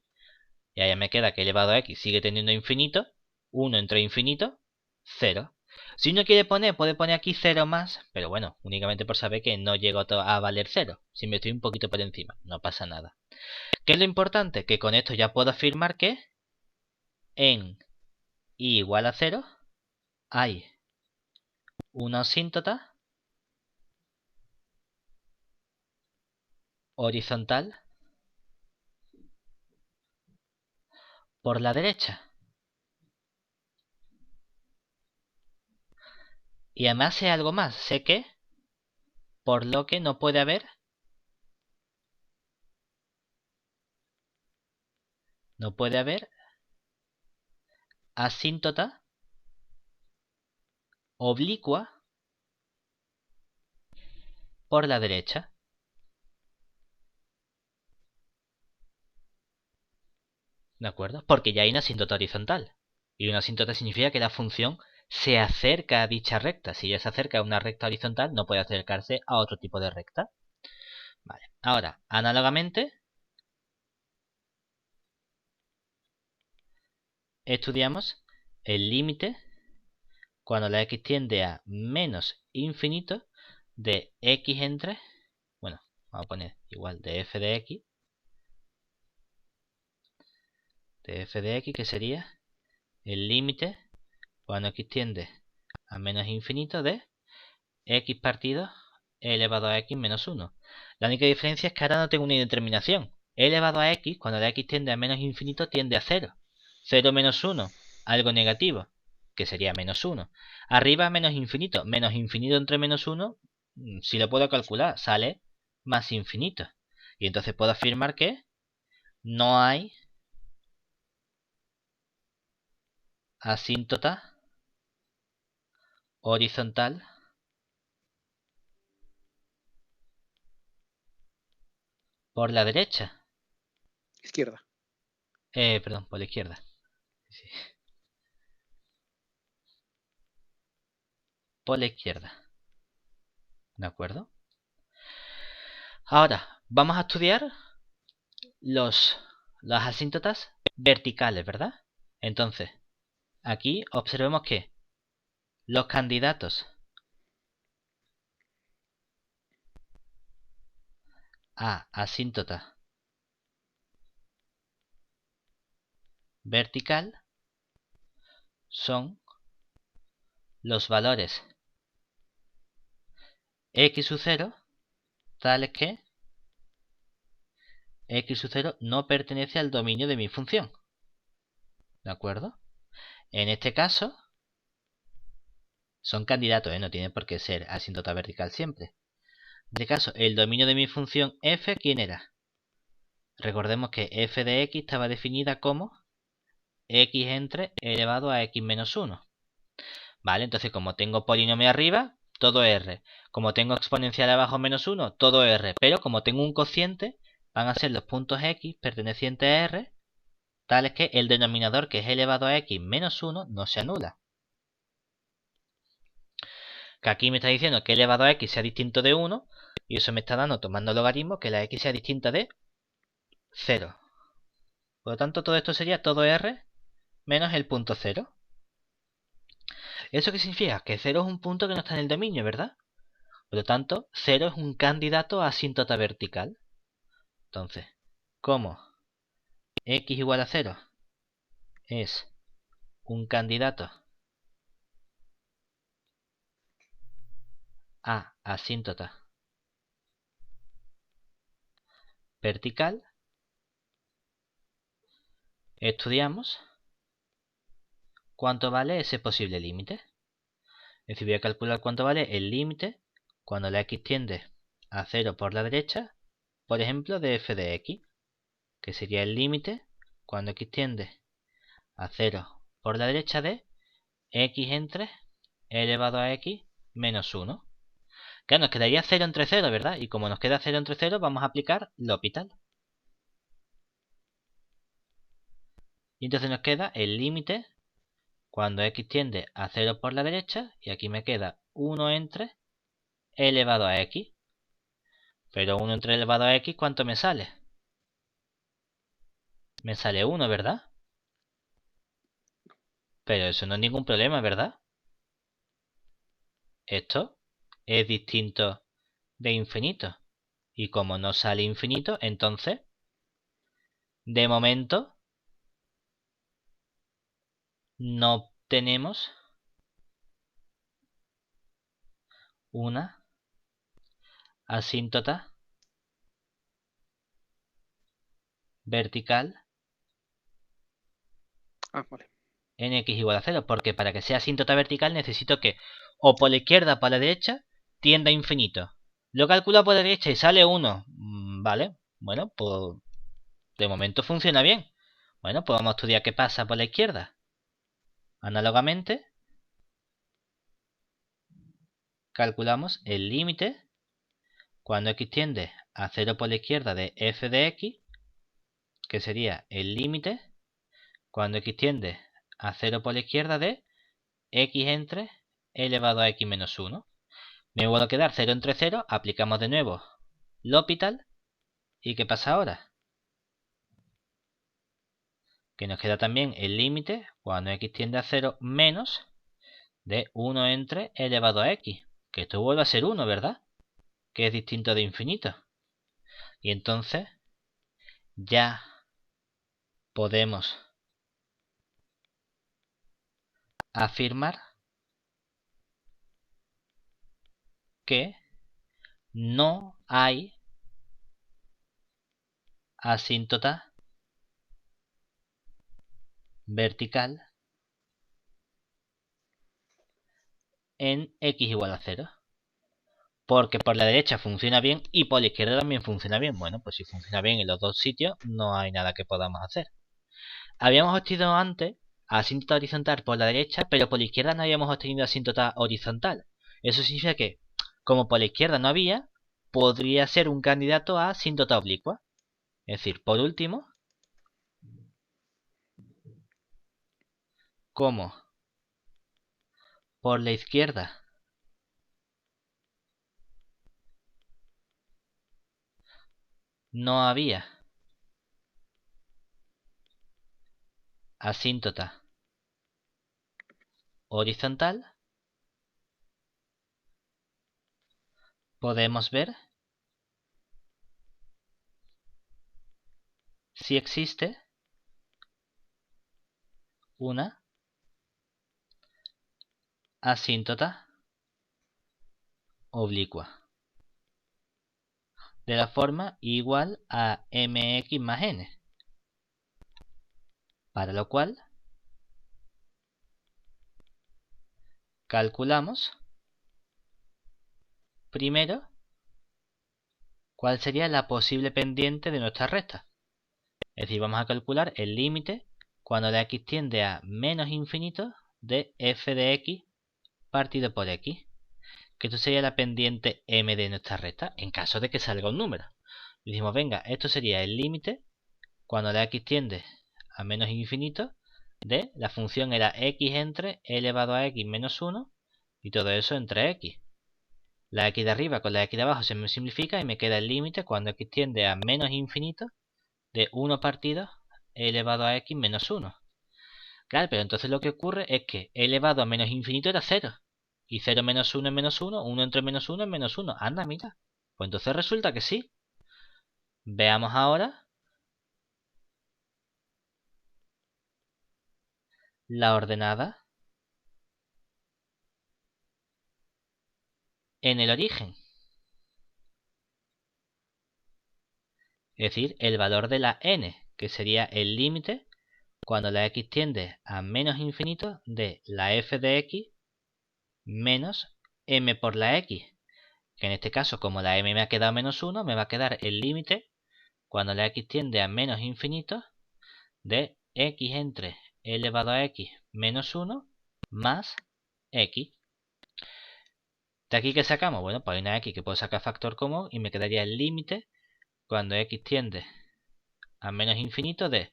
y ahí me queda que elevado a x sigue teniendo infinito, 1 entre infinito, 0. Si uno quiere poner, puede poner aquí 0 más, pero bueno, únicamente por saber que no llego a valer 0. Si me estoy un poquito por encima, no pasa nada. ¿Qué es lo importante? Que con esto ya puedo afirmar que en y igual a 0 hay una asíntota horizontal por la derecha. Y además sé algo más, sé que por lo que no puede haber asíntota oblicua por la derecha. ¿De acuerdo? Porque ya hay una asíntota horizontal. Y una asíntota significa que la función se acerca a dicha recta. Si ya se acerca a una recta horizontal, no puede acercarse a otro tipo de recta. Vale. Ahora, análogamente, estudiamos el límite cuando la x tiende a menos infinito de x entre, bueno, vamos a poner igual de f de x, que sería el límite cuando x tiende a menos infinito de x partido e elevado a x menos 1. La única diferencia es que ahora no tengo una indeterminación. E elevado a x, cuando la x tiende a menos infinito, tiende a 0. 0 menos 1, algo negativo, que sería menos 1. Arriba menos infinito entre menos 1, si lo puedo calcular, sale más infinito. Y entonces puedo afirmar que no hay asíntota horizontal por la derecha. Izquierda. Perdón, por la izquierda. Sí. Por la izquierda. ¿De acuerdo? Ahora, vamos a estudiar las asíntotas verticales, ¿verdad? Entonces, aquí observemos que los candidatos a asíntota vertical son los valores x sub 0 tales que x sub 0 no pertenece al dominio de mi función. ¿De acuerdo? En este caso, son candidatos, no tiene por qué ser asíntota vertical siempre. En este caso, el dominio de mi función f, ¿quién era? Recordemos que f de x estaba definida como x entre elevado a x menos 1. Vale, entonces como tengo polinomio arriba, todo r. Como tengo exponencial abajo menos 1, todo r. Pero como tengo un cociente, van a ser los puntos x pertenecientes a r, tales que el denominador, que es elevado a x menos 1, no se anula. Que aquí me está diciendo que elevado a x sea distinto de 1, y eso me está dando, tomando logaritmo, que la x sea distinta de 0. Por lo tanto, todo esto sería todo R menos el punto 0. ¿Eso qué significa? Que 0 es un punto que no está en el dominio, ¿verdad? Por lo tanto, 0 es un candidato a asíntota vertical. Entonces, ¿cómo x igual a 0 es un candidato a asíntota vertical? Estudiamos cuánto vale ese posible límite. Es decir, voy a calcular cuánto vale el límite cuando la x tiende a 0 por la derecha, por ejemplo, de f de x, que sería el límite cuando x tiende a 0 por la derecha de x entre e elevado a x menos 1. Claro, nos quedaría 0 entre 0, ¿verdad? Y como nos queda 0 entre 0, vamos a aplicar L'Hopital. Y entonces nos queda el límite cuando x tiende a 0 por la derecha, y aquí me queda 1 entre e elevado a x. Pero 1 entre e elevado a x, ¿cuánto me sale? Me sale 1, ¿verdad? Pero eso no es ningún problema, ¿verdad? Esto es distinto de infinito. Y como no sale infinito, entonces, de momento, no tenemos una asíntota vertical Vale. en x igual a 0. Porque para que sea asíntota vertical necesito que o por la izquierda o por la derecha tienda a infinito. Lo calculo por la derecha y sale 1. Vale, bueno, pues de momento funciona bien. Bueno, pues vamos a estudiar qué pasa por la izquierda. Análogamente, calculamos el límite cuando x tiende a 0 por la izquierda de f de x, que sería el límite cuando x tiende a 0 por la izquierda de x entre e elevado a x menos 1. Me vuelvo a quedar 0 entre 0, aplicamos de nuevo L'Hopital. ¿Y qué pasa ahora? Que nos queda también el límite cuando x tiende a 0 menos de 1 entre e elevado a x. Que esto vuelve a ser 1, ¿verdad? Que es distinto de infinito. Y entonces ya podemos afirmar que no hay asíntota vertical en x igual a 0. Porque por la derecha funciona bien y por la izquierda también funciona bien. Bueno, pues si funciona bien en los dos sitios, no hay nada que podamos hacer. Habíamos obtenido antes asíntota horizontal por la derecha, pero por la izquierda no habíamos obtenido asíntota horizontal. Eso significa que, como por la izquierda no había, podría ser un candidato a asíntota oblicua. Es decir, por último, como por la izquierda no había asíntota horizontal, podemos ver si existe una asíntota oblicua de la forma igual a mx más n, para lo cual calculamos primero cuál sería la posible pendiente de nuestra recta. Es decir, vamos a calcular el límite cuando la x tiende a menos infinito de f de x partido por x, que esto sería la pendiente m de nuestra recta, en caso de que salga un número. Decimos, venga, esto sería el límite cuando la x tiende a menos infinito de la función era x entre e elevado a x menos 1 y todo eso entre x. La x de arriba con la x de abajo se me simplifica y me queda el límite cuando x tiende a menos infinito de 1 partido e elevado a x menos 1. Claro, pero entonces lo que ocurre es que e elevado a menos infinito era 0. Y 0 menos 1 es menos 1, 1 entre menos 1 es menos 1. Anda, mira. Pues entonces resulta que sí. Veamos ahora la ordenada en el origen. Es decir, el valor de la n, que sería el límite cuando la x tiende a menos infinito de la f de x menos m por la x. Que en este caso, como la m me ha quedado menos 1, me va a quedar el límite cuando la x tiende a menos infinito de x entre e elevado a x menos 1 más x. ¿De aquí qué sacamos? Bueno, pues hay una x que puedo sacar factor común y me quedaría el límite cuando x tiende a menos infinito de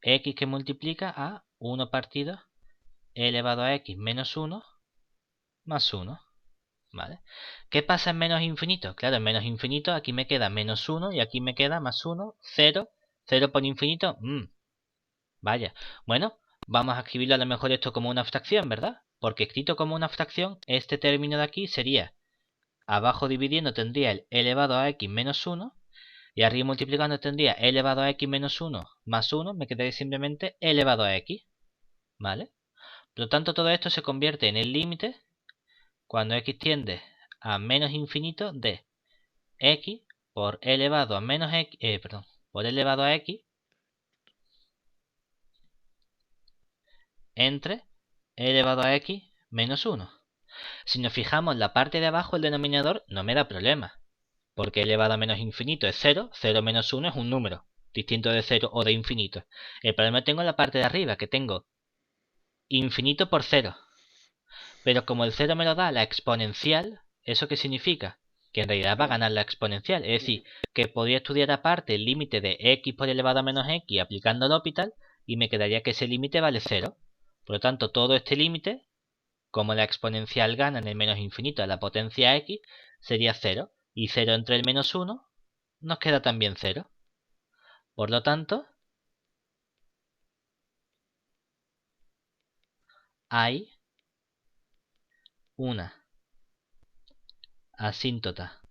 x que multiplica a 1 partido e elevado a x menos 1 más 1. ¿Vale? ¿Qué pasa en menos infinito? Claro, en menos infinito aquí me queda menos 1 y aquí me queda más 1, 0. 0 por infinito, vaya. Bueno, vamos a escribirlo a lo mejor esto como una abstracción, ¿verdad? Porque escrito como una abstracción, este término de aquí sería, abajo dividiendo tendría el elevado a x menos 1, y arriba multiplicando tendría e elevado a x menos 1 más 1, me quedaría simplemente e elevado a x, ¿vale? Por lo tanto, todo esto se convierte en el límite cuando x tiende a menos infinito de x por e elevado a menos x, por e elevado a x entre e elevado a x menos 1. Si nos fijamos en la parte de abajo, el denominador no me da problema, porque e elevado a menos infinito es 0, 0 menos 1 es un número, distinto de 0 o de infinito. El problema tengo en la parte de arriba, que tengo infinito por 0. Pero como el 0 me lo da la exponencial, ¿eso qué significa? Que en realidad va a ganar la exponencial. Es decir, que podría estudiar aparte el límite de x por elevado a menos x aplicando el L'Hopital y me quedaría que ese límite vale 0. Por lo tanto, todo este límite, como la exponencial gana en el menos infinito a la potencia x, sería 0. Y 0 entre el menos 1 nos queda también 0. Por lo tanto, hay una asíntota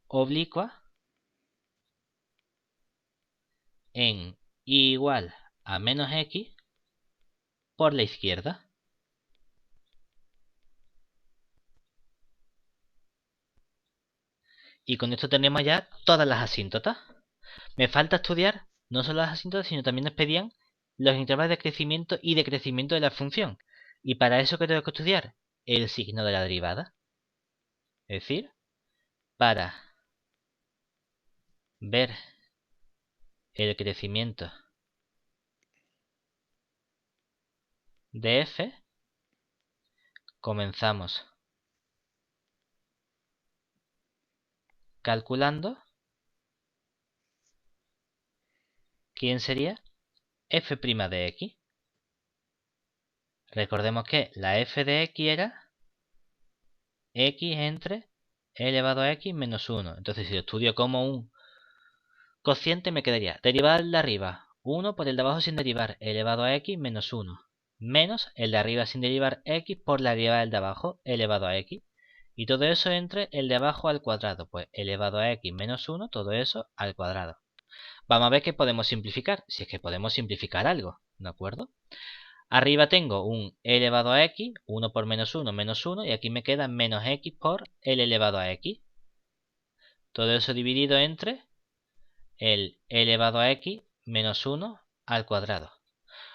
oblicua en y igual a menos x por la izquierda. Y con esto tenemos ya todas las asíntotas. Me falta estudiar no solo las asíntotas, sino también nos pedían los intervalos de crecimiento y decrecimiento de la función. Y para eso, ¿qué tengo que estudiar? El signo de la derivada. Es decir, para ver el crecimiento de f, comenzamos calculando quién sería f' de x. Recordemos que la f de x era x entre e elevado a x menos 1. Entonces, si lo estudio como un cociente, me quedaría derivada del de arriba 1 por el de abajo sin derivar elevado a x menos 1 menos el de arriba sin derivar x por la derivada del de abajo elevado a x. Y todo eso entre el de abajo al cuadrado, pues elevado a x menos 1, todo eso al cuadrado. Vamos a ver que podemos simplificar, si es que podemos simplificar algo, ¿de acuerdo? Arriba tengo un e elevado a x, 1 por menos 1, menos 1, y aquí me queda menos x por el elevado a x. Todo eso dividido entre el e elevado a x menos 1 al cuadrado.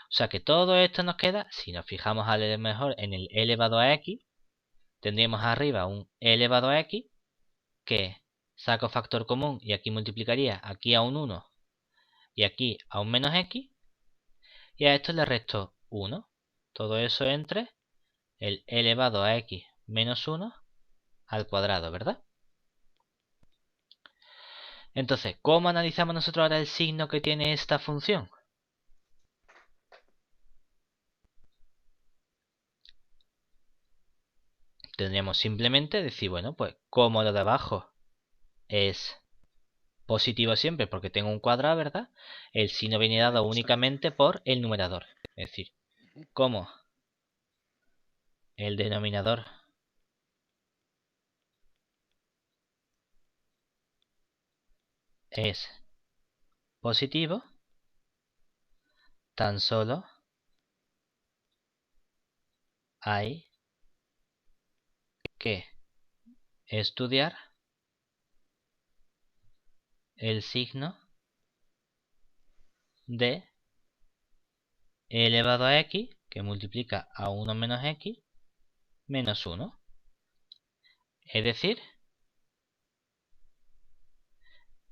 O sea que todo esto nos queda, si nos fijamos a lo mejor en el e elevado a x, tendríamos arriba un e elevado a x que saco factor común y aquí multiplicaría aquí a un 1 y aquí a un menos x, y a esto le resto 1. Todo eso entre el e elevado a x menos 1 al cuadrado, ¿verdad? Entonces, ¿cómo analizamos nosotros ahora el signo que tiene esta función? Tendríamos simplemente decir, bueno, pues como lo de abajo es positivo siempre porque tengo un cuadrado, ¿verdad? El signo viene dado únicamente por el numerador. Es decir, como el denominador es positivo, tan solo hay que estudiar el signo de e elevado a x, que multiplica a 1 menos x, menos 1. Es decir,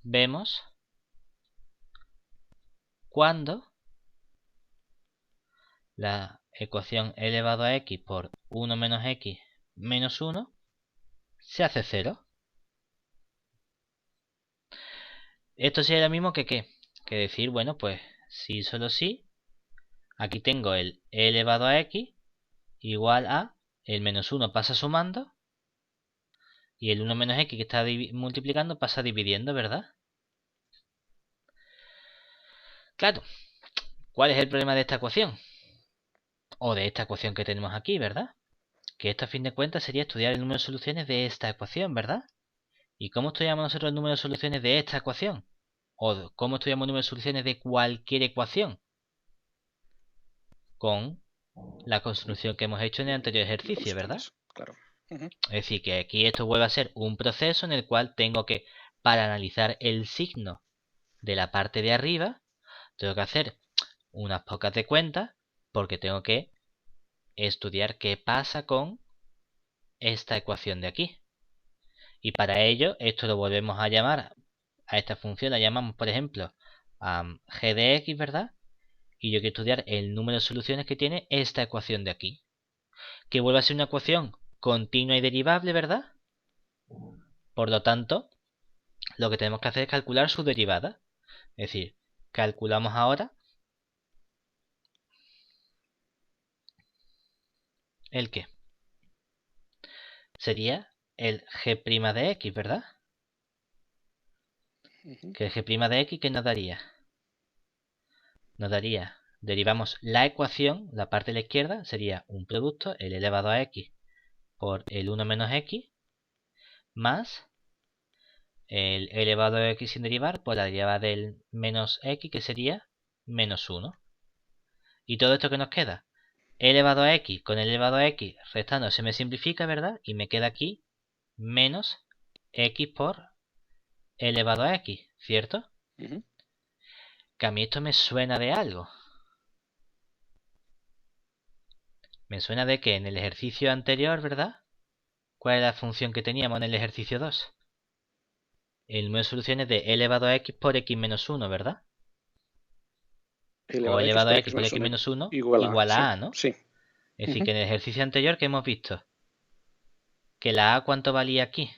vemos cuando la ecuación e elevado a x por 1 menos x menos 1 se hace 0. Esto sería lo mismo que ¿qué? Que decir, bueno, pues si solo si, aquí tengo el e elevado a x igual a el menos 1 pasa sumando y el 1 menos x que está multiplicando pasa dividiendo, ¿verdad? Claro, ¿cuál es el problema de esta ecuación? O de esta ecuación que tenemos aquí, ¿verdad? Que esto a fin de cuentas sería estudiar el número de soluciones de esta ecuación, ¿verdad? ¿Y cómo estudiamos nosotros el número de soluciones de esta ecuación? ¿O cómo estudiamos el número de soluciones de cualquier ecuación? Con la construcción que hemos hecho en el anterior ejercicio, ¿verdad? Claro. Es decir, que aquí esto vuelve a ser un proceso en el cual tengo que, para analizar el signo de la parte de arriba, tengo que hacer unas pocas de cuentas porque tengo que estudiar qué pasa con esta ecuación de aquí. Y para ello, esto lo volvemos a llamar, a esta función la llamamos, por ejemplo, g de x, ¿verdad? Y yo quiero estudiar el número de soluciones que tiene esta ecuación de aquí. Que vuelve a ser una ecuación continua y derivable, ¿verdad? Por lo tanto, lo que tenemos que hacer es calcular su derivada. Es decir, calculamos ahora el qué. Sería el g' de x, ¿verdad? Que el g' de x, ¿qué nos daría? Nos daría, derivamos la ecuación, la parte de la izquierda, sería un producto, el elevado a x por el 1 menos x, más el elevado a x sin derivar por la derivada del menos x, que sería menos 1. ¿Y todo esto que nos queda? Elevado a x con el elevado a x restando se me simplifica, ¿verdad? Y me queda aquí menos x por elevado a x, ¿cierto? Que a mí esto me suena de algo. Me suena de que en el ejercicio anterior, ¿verdad? ¿Cuál es la función que teníamos en el ejercicio 2? El número de soluciones de e elevado a x por x menos 1, ¿verdad? O elevado a x por x menos 1 igual a a, ¿no? Sí. Es decir, que en el ejercicio anterior que hemos visto que la a ¿cuánto valía aquí?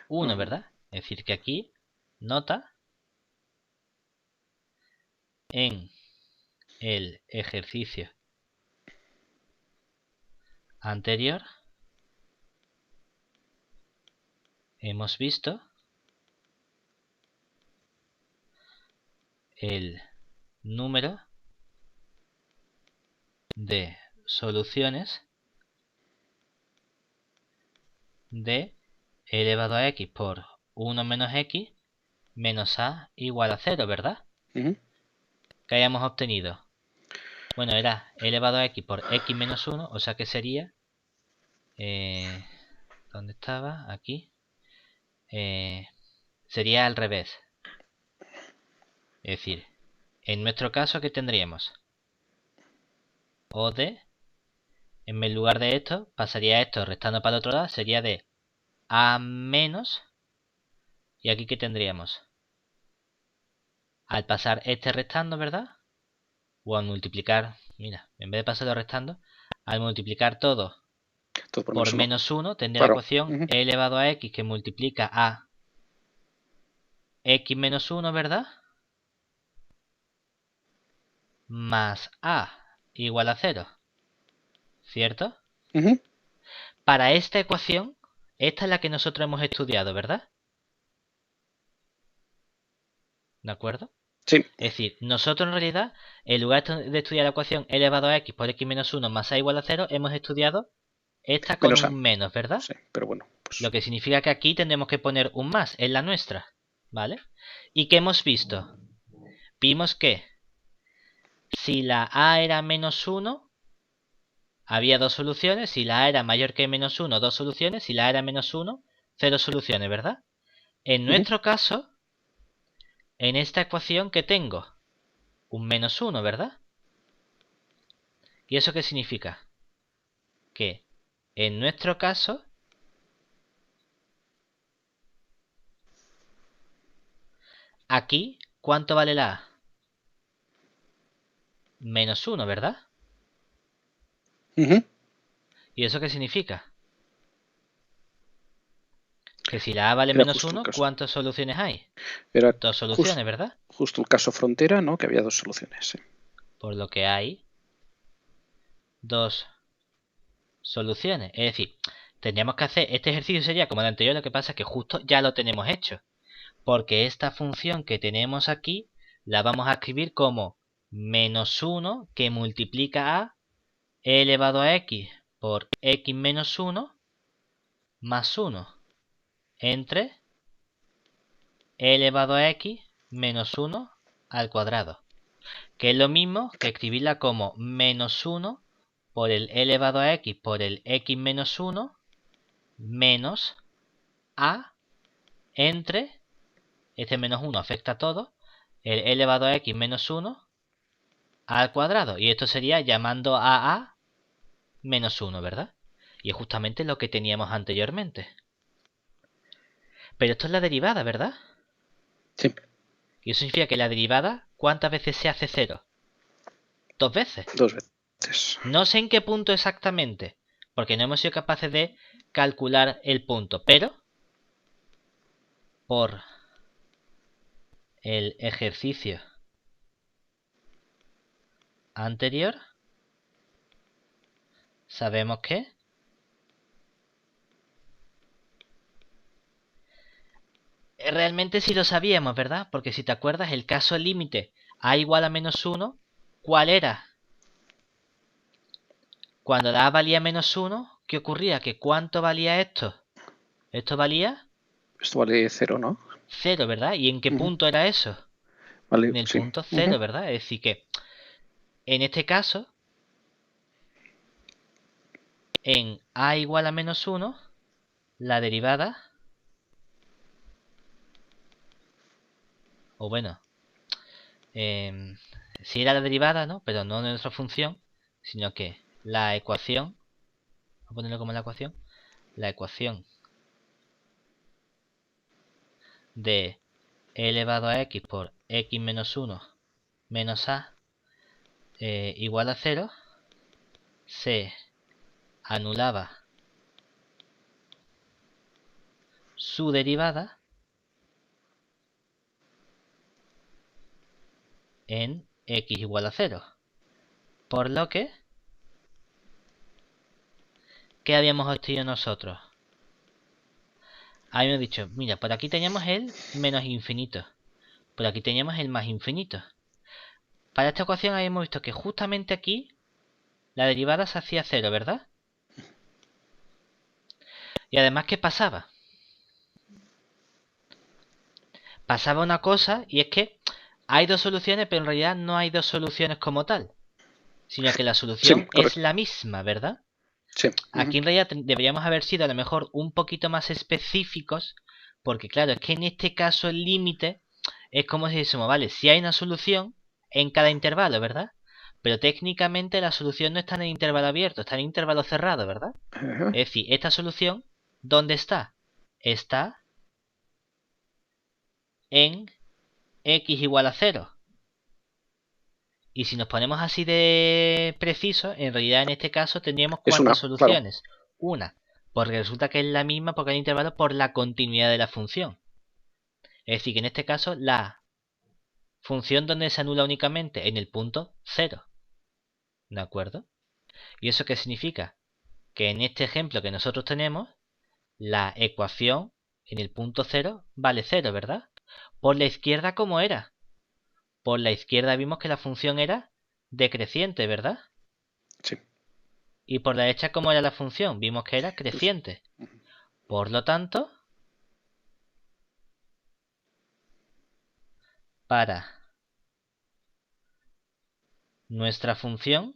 1, ¿verdad? Es decir, que aquí, nota, en el ejercicio anterior hemos visto el número de soluciones de e elevado a x por 1 menos x menos a igual a 0, ¿verdad? Que hayamos obtenido. Bueno, era e elevado a x por x menos 1, o sea que sería... ¿dónde estaba? Aquí. Sería al revés. Es decir, en nuestro caso, ¿qué tendríamos? O de, en lugar de esto, pasaría esto restando para el otro lado, sería de a menos, y aquí ¿qué tendríamos? Al pasar este restando, ¿verdad? O al multiplicar, mira, en vez de pasarlo restando, al multiplicar todo por menos 1, tendría la ecuación e elevado a x que multiplica a x menos 1, ¿verdad? Más a igual a 0, ¿cierto? Para esta ecuación, esta es la que nosotros hemos estudiado, ¿verdad? ¿De acuerdo? Sí. Es decir, nosotros en realidad, en lugar de estudiar la ecuación elevado a x por x menos 1 más a igual a 0, hemos estudiado esta con Menos a. un menos, ¿verdad? Sí, pero bueno, pues. Lo que significa que aquí tendremos que poner un más en la nuestra, ¿vale? ¿Y qué hemos visto? Vimos que si la a era menos 1, había dos soluciones. Si la a era mayor que menos 1, dos soluciones. Si la a era menos 1, cero soluciones, ¿verdad? En nuestro caso, en esta ecuación que tengo, un menos 1, ¿verdad? ¿Y eso qué significa? Que en nuestro caso, aquí, ¿cuánto vale la a? Menos 1, ¿verdad? ¿Y eso qué significa? Que si la a vale Era menos justo el 1, caso. ¿cuántas soluciones hay? Era Dos soluciones, ¿verdad? justo el caso frontera, ¿no? Que había dos soluciones. Sí. Por lo que hay dos soluciones. Es decir, tendríamos que hacer este ejercicio sería como el anterior, lo que pasa es que justo ya lo tenemos hecho. Porque esta función que tenemos aquí la vamos a escribir como menos 1 que multiplica a e elevado a x por x menos 1 más 1 entre e elevado a x menos 1 al cuadrado. Que es lo mismo que escribirla como menos 1 por el e elevado a x por el x menos 1 menos a entre, este menos 1 afecta a todo, el e elevado a x menos 1 al cuadrado. Y esto sería llamando a menos 1, ¿verdad? Y es justamente lo que teníamos anteriormente. Pero esto es la derivada, ¿verdad? Sí. Y eso significa que la derivada, ¿cuántas veces se hace 0? Dos veces. Dos veces. No sé en qué punto exactamente, porque no hemos sido capaces de calcular el punto, pero por el ejercicio anterior sabemos que realmente sí lo sabíamos, ¿verdad? Porque si te acuerdas, el caso límite a igual a menos 1, ¿cuál era? Cuando la a valía menos 1, ¿qué ocurría? ¿Que cuánto valía esto? Esto valía Esto vale 0, ¿no? 0, ¿verdad? ¿Y en qué punto era eso? Vale, En el sí. punto 0, ¿verdad? Es decir que en este caso, en a igual a menos 1, la derivada, o bueno, sí era la derivada, ¿no? Pero no de nuestra función, sino que la ecuación, vamos a ponerlo como la ecuación de e elevado a x por x menos 1 menos a igual a 0, se anulaba su derivada en x igual a 0. Por lo que, ¿qué habíamos obtenido nosotros? Habíamos dicho, mira, por aquí teníamos el menos infinito. Por aquí teníamos el más infinito. Para esta ecuación habíamos visto que justamente aquí la derivada se hacía 0, ¿verdad? Y además, ¿qué pasaba? Pasaba una cosa, y es que hay dos soluciones, pero en realidad no hay dos soluciones como tal. Sino que la Sí, solución es correcto. la misma, ¿verdad? Sí. Aquí en realidad deberíamos haber sido a lo mejor un poquito más específicos, porque claro, es que en este caso el límite es como si decimos, vale, si hay una solución en cada intervalo, ¿verdad? Pero técnicamente la solución no está en el intervalo abierto, está en el intervalo cerrado, ¿verdad? Ajá. Es decir, esta solución, ¿dónde está? Está en x igual a 0. Y si nos ponemos así de preciso, en realidad en este caso tendríamos Es cuántas una, claro. soluciones. Una, porque resulta que es la misma por cada intervalo por la continuidad de la función. Es decir, que en este caso la función donde se anula únicamente en el punto 0. ¿De acuerdo? ¿Y eso qué significa? Que en este ejemplo que nosotros tenemos, la ecuación en el punto 0 vale 0, ¿verdad? Por la izquierda, ¿cómo era? por la izquierda vimos que la función era decreciente, ¿verdad? Sí. Y por la derecha, ¿cómo era la función? Vimos que era creciente. Por lo tanto, para nuestra función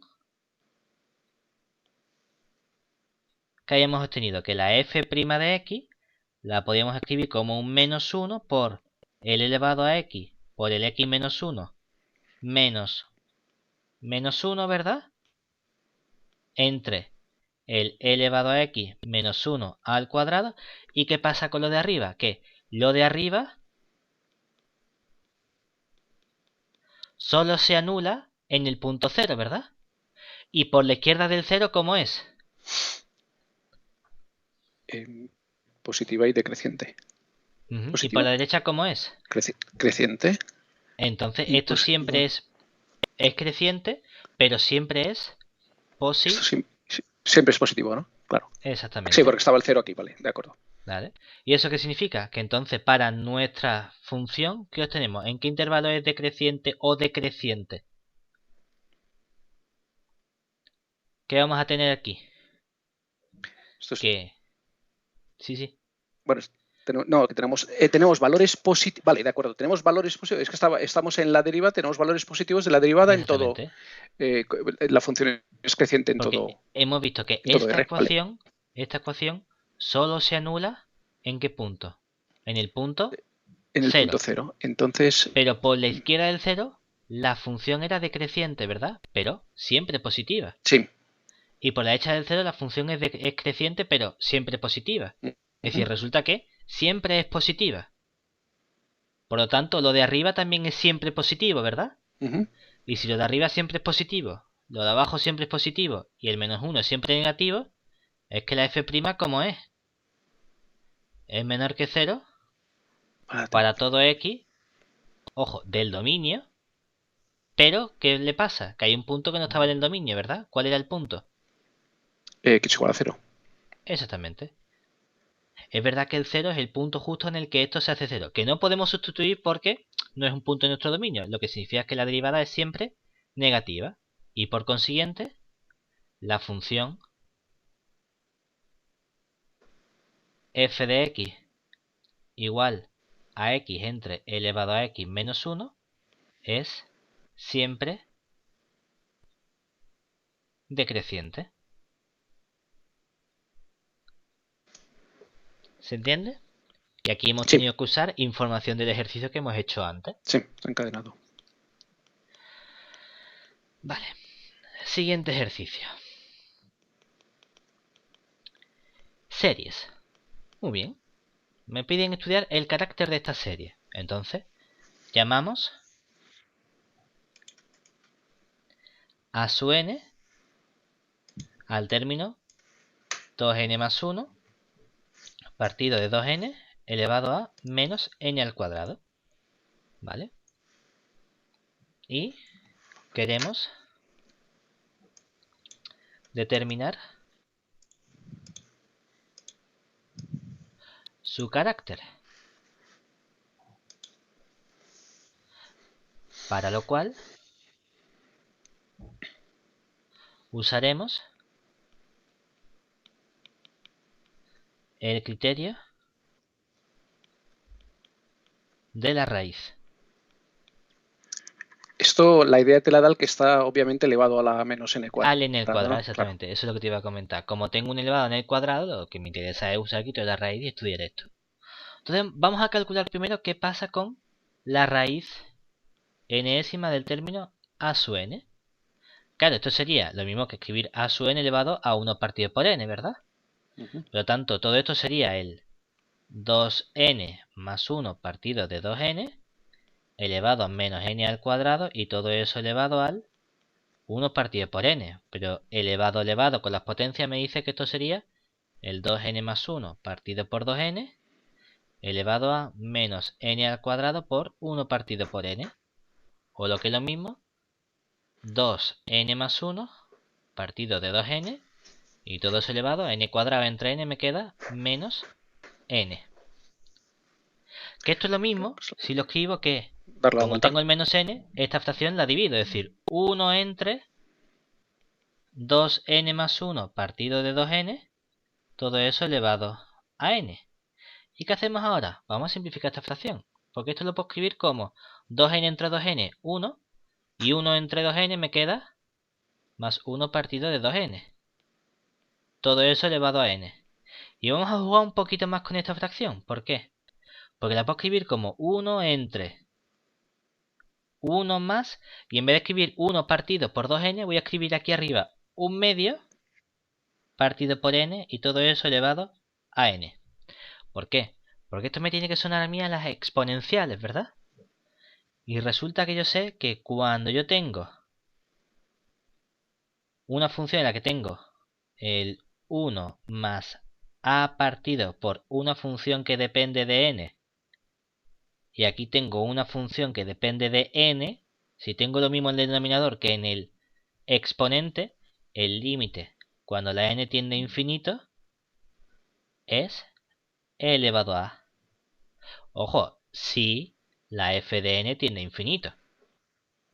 que hayamos obtenido, que la f' de x la podíamos escribir como un menos 1 por el elevado a x por el x menos 1 menos 1, ¿verdad? Entre el elevado a x menos 1 al cuadrado. ¿Y qué pasa con lo de arriba? Que lo de arriba solo se anula en el punto 0, ¿verdad? Y por la izquierda del 0, ¿cómo es? Positiva y decreciente. ¿Y por la derecha cómo es? Creciente. Entonces, Y esto siempre es creciente, pero siempre es positivo. Siempre es positivo, ¿no? Claro. Exactamente. Sí, porque estaba el 0 aquí, vale, de acuerdo. ¿Vale? ¿Y eso qué significa? Que entonces para nuestra función, ¿qué obtenemos? ¿En qué intervalo es decreciente o decreciente? ¿Qué vamos a tener aquí? Esto es... Que... Sí. Bueno, no, que tenemos valores positivos. Vale, de acuerdo, tenemos valores positivos. Es que estamos en la deriva, tenemos valores positivos de la derivada en todo. La función es creciente en porque todo. hemos visto que esta ecuación solo se anula ¿en qué punto? En el punto en el 0. punto 0. Entonces. Pero por la izquierda del 0, la función era decreciente, ¿verdad? Pero siempre positiva. Sí. Y por la derecha del 0 la función es creciente, pero siempre positiva. Es decir, resulta que siempre es positiva. Por lo tanto, lo de arriba también es siempre positivo, ¿verdad? Y si lo de arriba siempre es positivo, lo de abajo siempre es positivo y el menos 1 es siempre negativo, es que la f', ¿cómo es? Es menor que 0 para todo x, ojo, del dominio. Pero, ¿qué le pasa? Que hay un punto que no estaba en el dominio, ¿verdad? ¿Cuál era el punto? X igual a 0. Exactamente. Es verdad que el 0 es el punto justo en el que esto se hace 0, que no podemos sustituir porque no es un punto en nuestro dominio, lo que significa que la derivada es siempre negativa. Y por consiguiente, la función f de x igual a x entre elevado a x menos 1 es siempre decreciente. ¿Se entiende? Y aquí hemos tenido que usar información del ejercicio que hemos hecho antes. Sí, está encadenado. Vale. Siguiente ejercicio. Series. Muy bien. Me piden estudiar el carácter de esta serie. Entonces, llamamos a su n al término 2n más 1 partido de 2n elevado a menos n al cuadrado. ¿Vale? Y queremos determinar su carácter. Para lo cual usaremos el criterio de la raíz. Esto, la idea te la da el que está obviamente elevado a la menos n cuadrado. Al n al cuadrado, exactamente. Claro. Eso es lo que te iba a comentar. Como tengo un elevado n al cuadrado, lo que me interesa es usar el criterio de la raíz y estudiar esto. Entonces vamos a calcular primero qué pasa con la raíz enésima del término a su n. Claro, esto sería lo mismo que escribir a su n elevado a 1 partido por n, ¿verdad? Por lo tanto, todo esto sería el 2n más 1 partido de 2n elevado a menos n al cuadrado y todo eso elevado al 1 partido por n. Pero elevado con las potencias me dice que esto sería el 2n más 1 partido por 2n elevado a menos n al cuadrado por 1 partido por n. O lo que es lo mismo, 2n más 1 partido de 2n y todo eso elevado a n cuadrado entre n me queda menos n. Que esto es lo mismo si lo escribo que como tengo el menos n, esta fracción la divido. Es decir, 1 entre 2n más 1 partido de 2n, todo eso elevado a n. ¿Y qué hacemos ahora? Vamos a simplificar esta fracción, porque esto lo puedo escribir como 2n entre 2n, 1, y 1 entre 2n me queda más 1 partido de 2n. Todo eso elevado a n. Y vamos a jugar un poquito más con esta fracción. ¿Por qué? Porque la puedo escribir como 1 entre 1 más, y en vez de escribir 1 partido por 2n, voy a escribir aquí arriba 1/2 partido por n, y todo eso elevado a n. ¿Por qué? Porque esto me tiene que sonar a mí a las exponenciales, ¿verdad? Y resulta que yo sé que cuando yo tengo una función en la que tengo el 1 más a partido por una función que depende de n, y aquí tengo una función que depende de n, si tengo lo mismo en el denominador que en el exponente, el límite cuando la n tiende a infinito es e elevado a. Ojo, si la f de n tiende a infinito.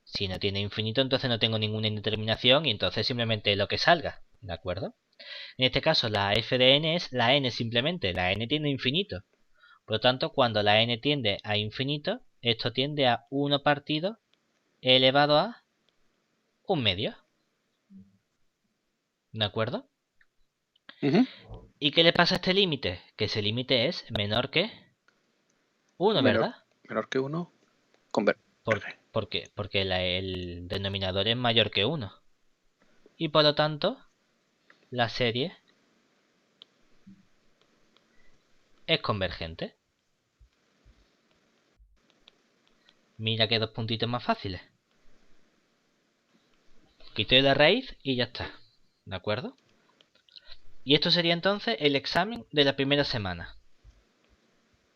Si no tiene infinito, entonces no tengo ninguna indeterminación y entonces simplemente lo que salga, ¿de acuerdo? En este caso, la f de n es la n simplemente, la n tiende a infinito. Por lo tanto, cuando la n tiende a infinito, esto tiende a 1 partido elevado a 1/2. ¿De acuerdo? ¿Y qué le pasa a este límite? Que ese límite es menor que 1, ¿verdad? Menor que 1. ¿Por qué? Porque el denominador es mayor que 1. Y por lo tanto, la serie es convergente. Mira que 2 puntitos más fáciles. Quito la raíz y ya está. ¿De acuerdo? Y esto sería entonces el examen de la primera semana.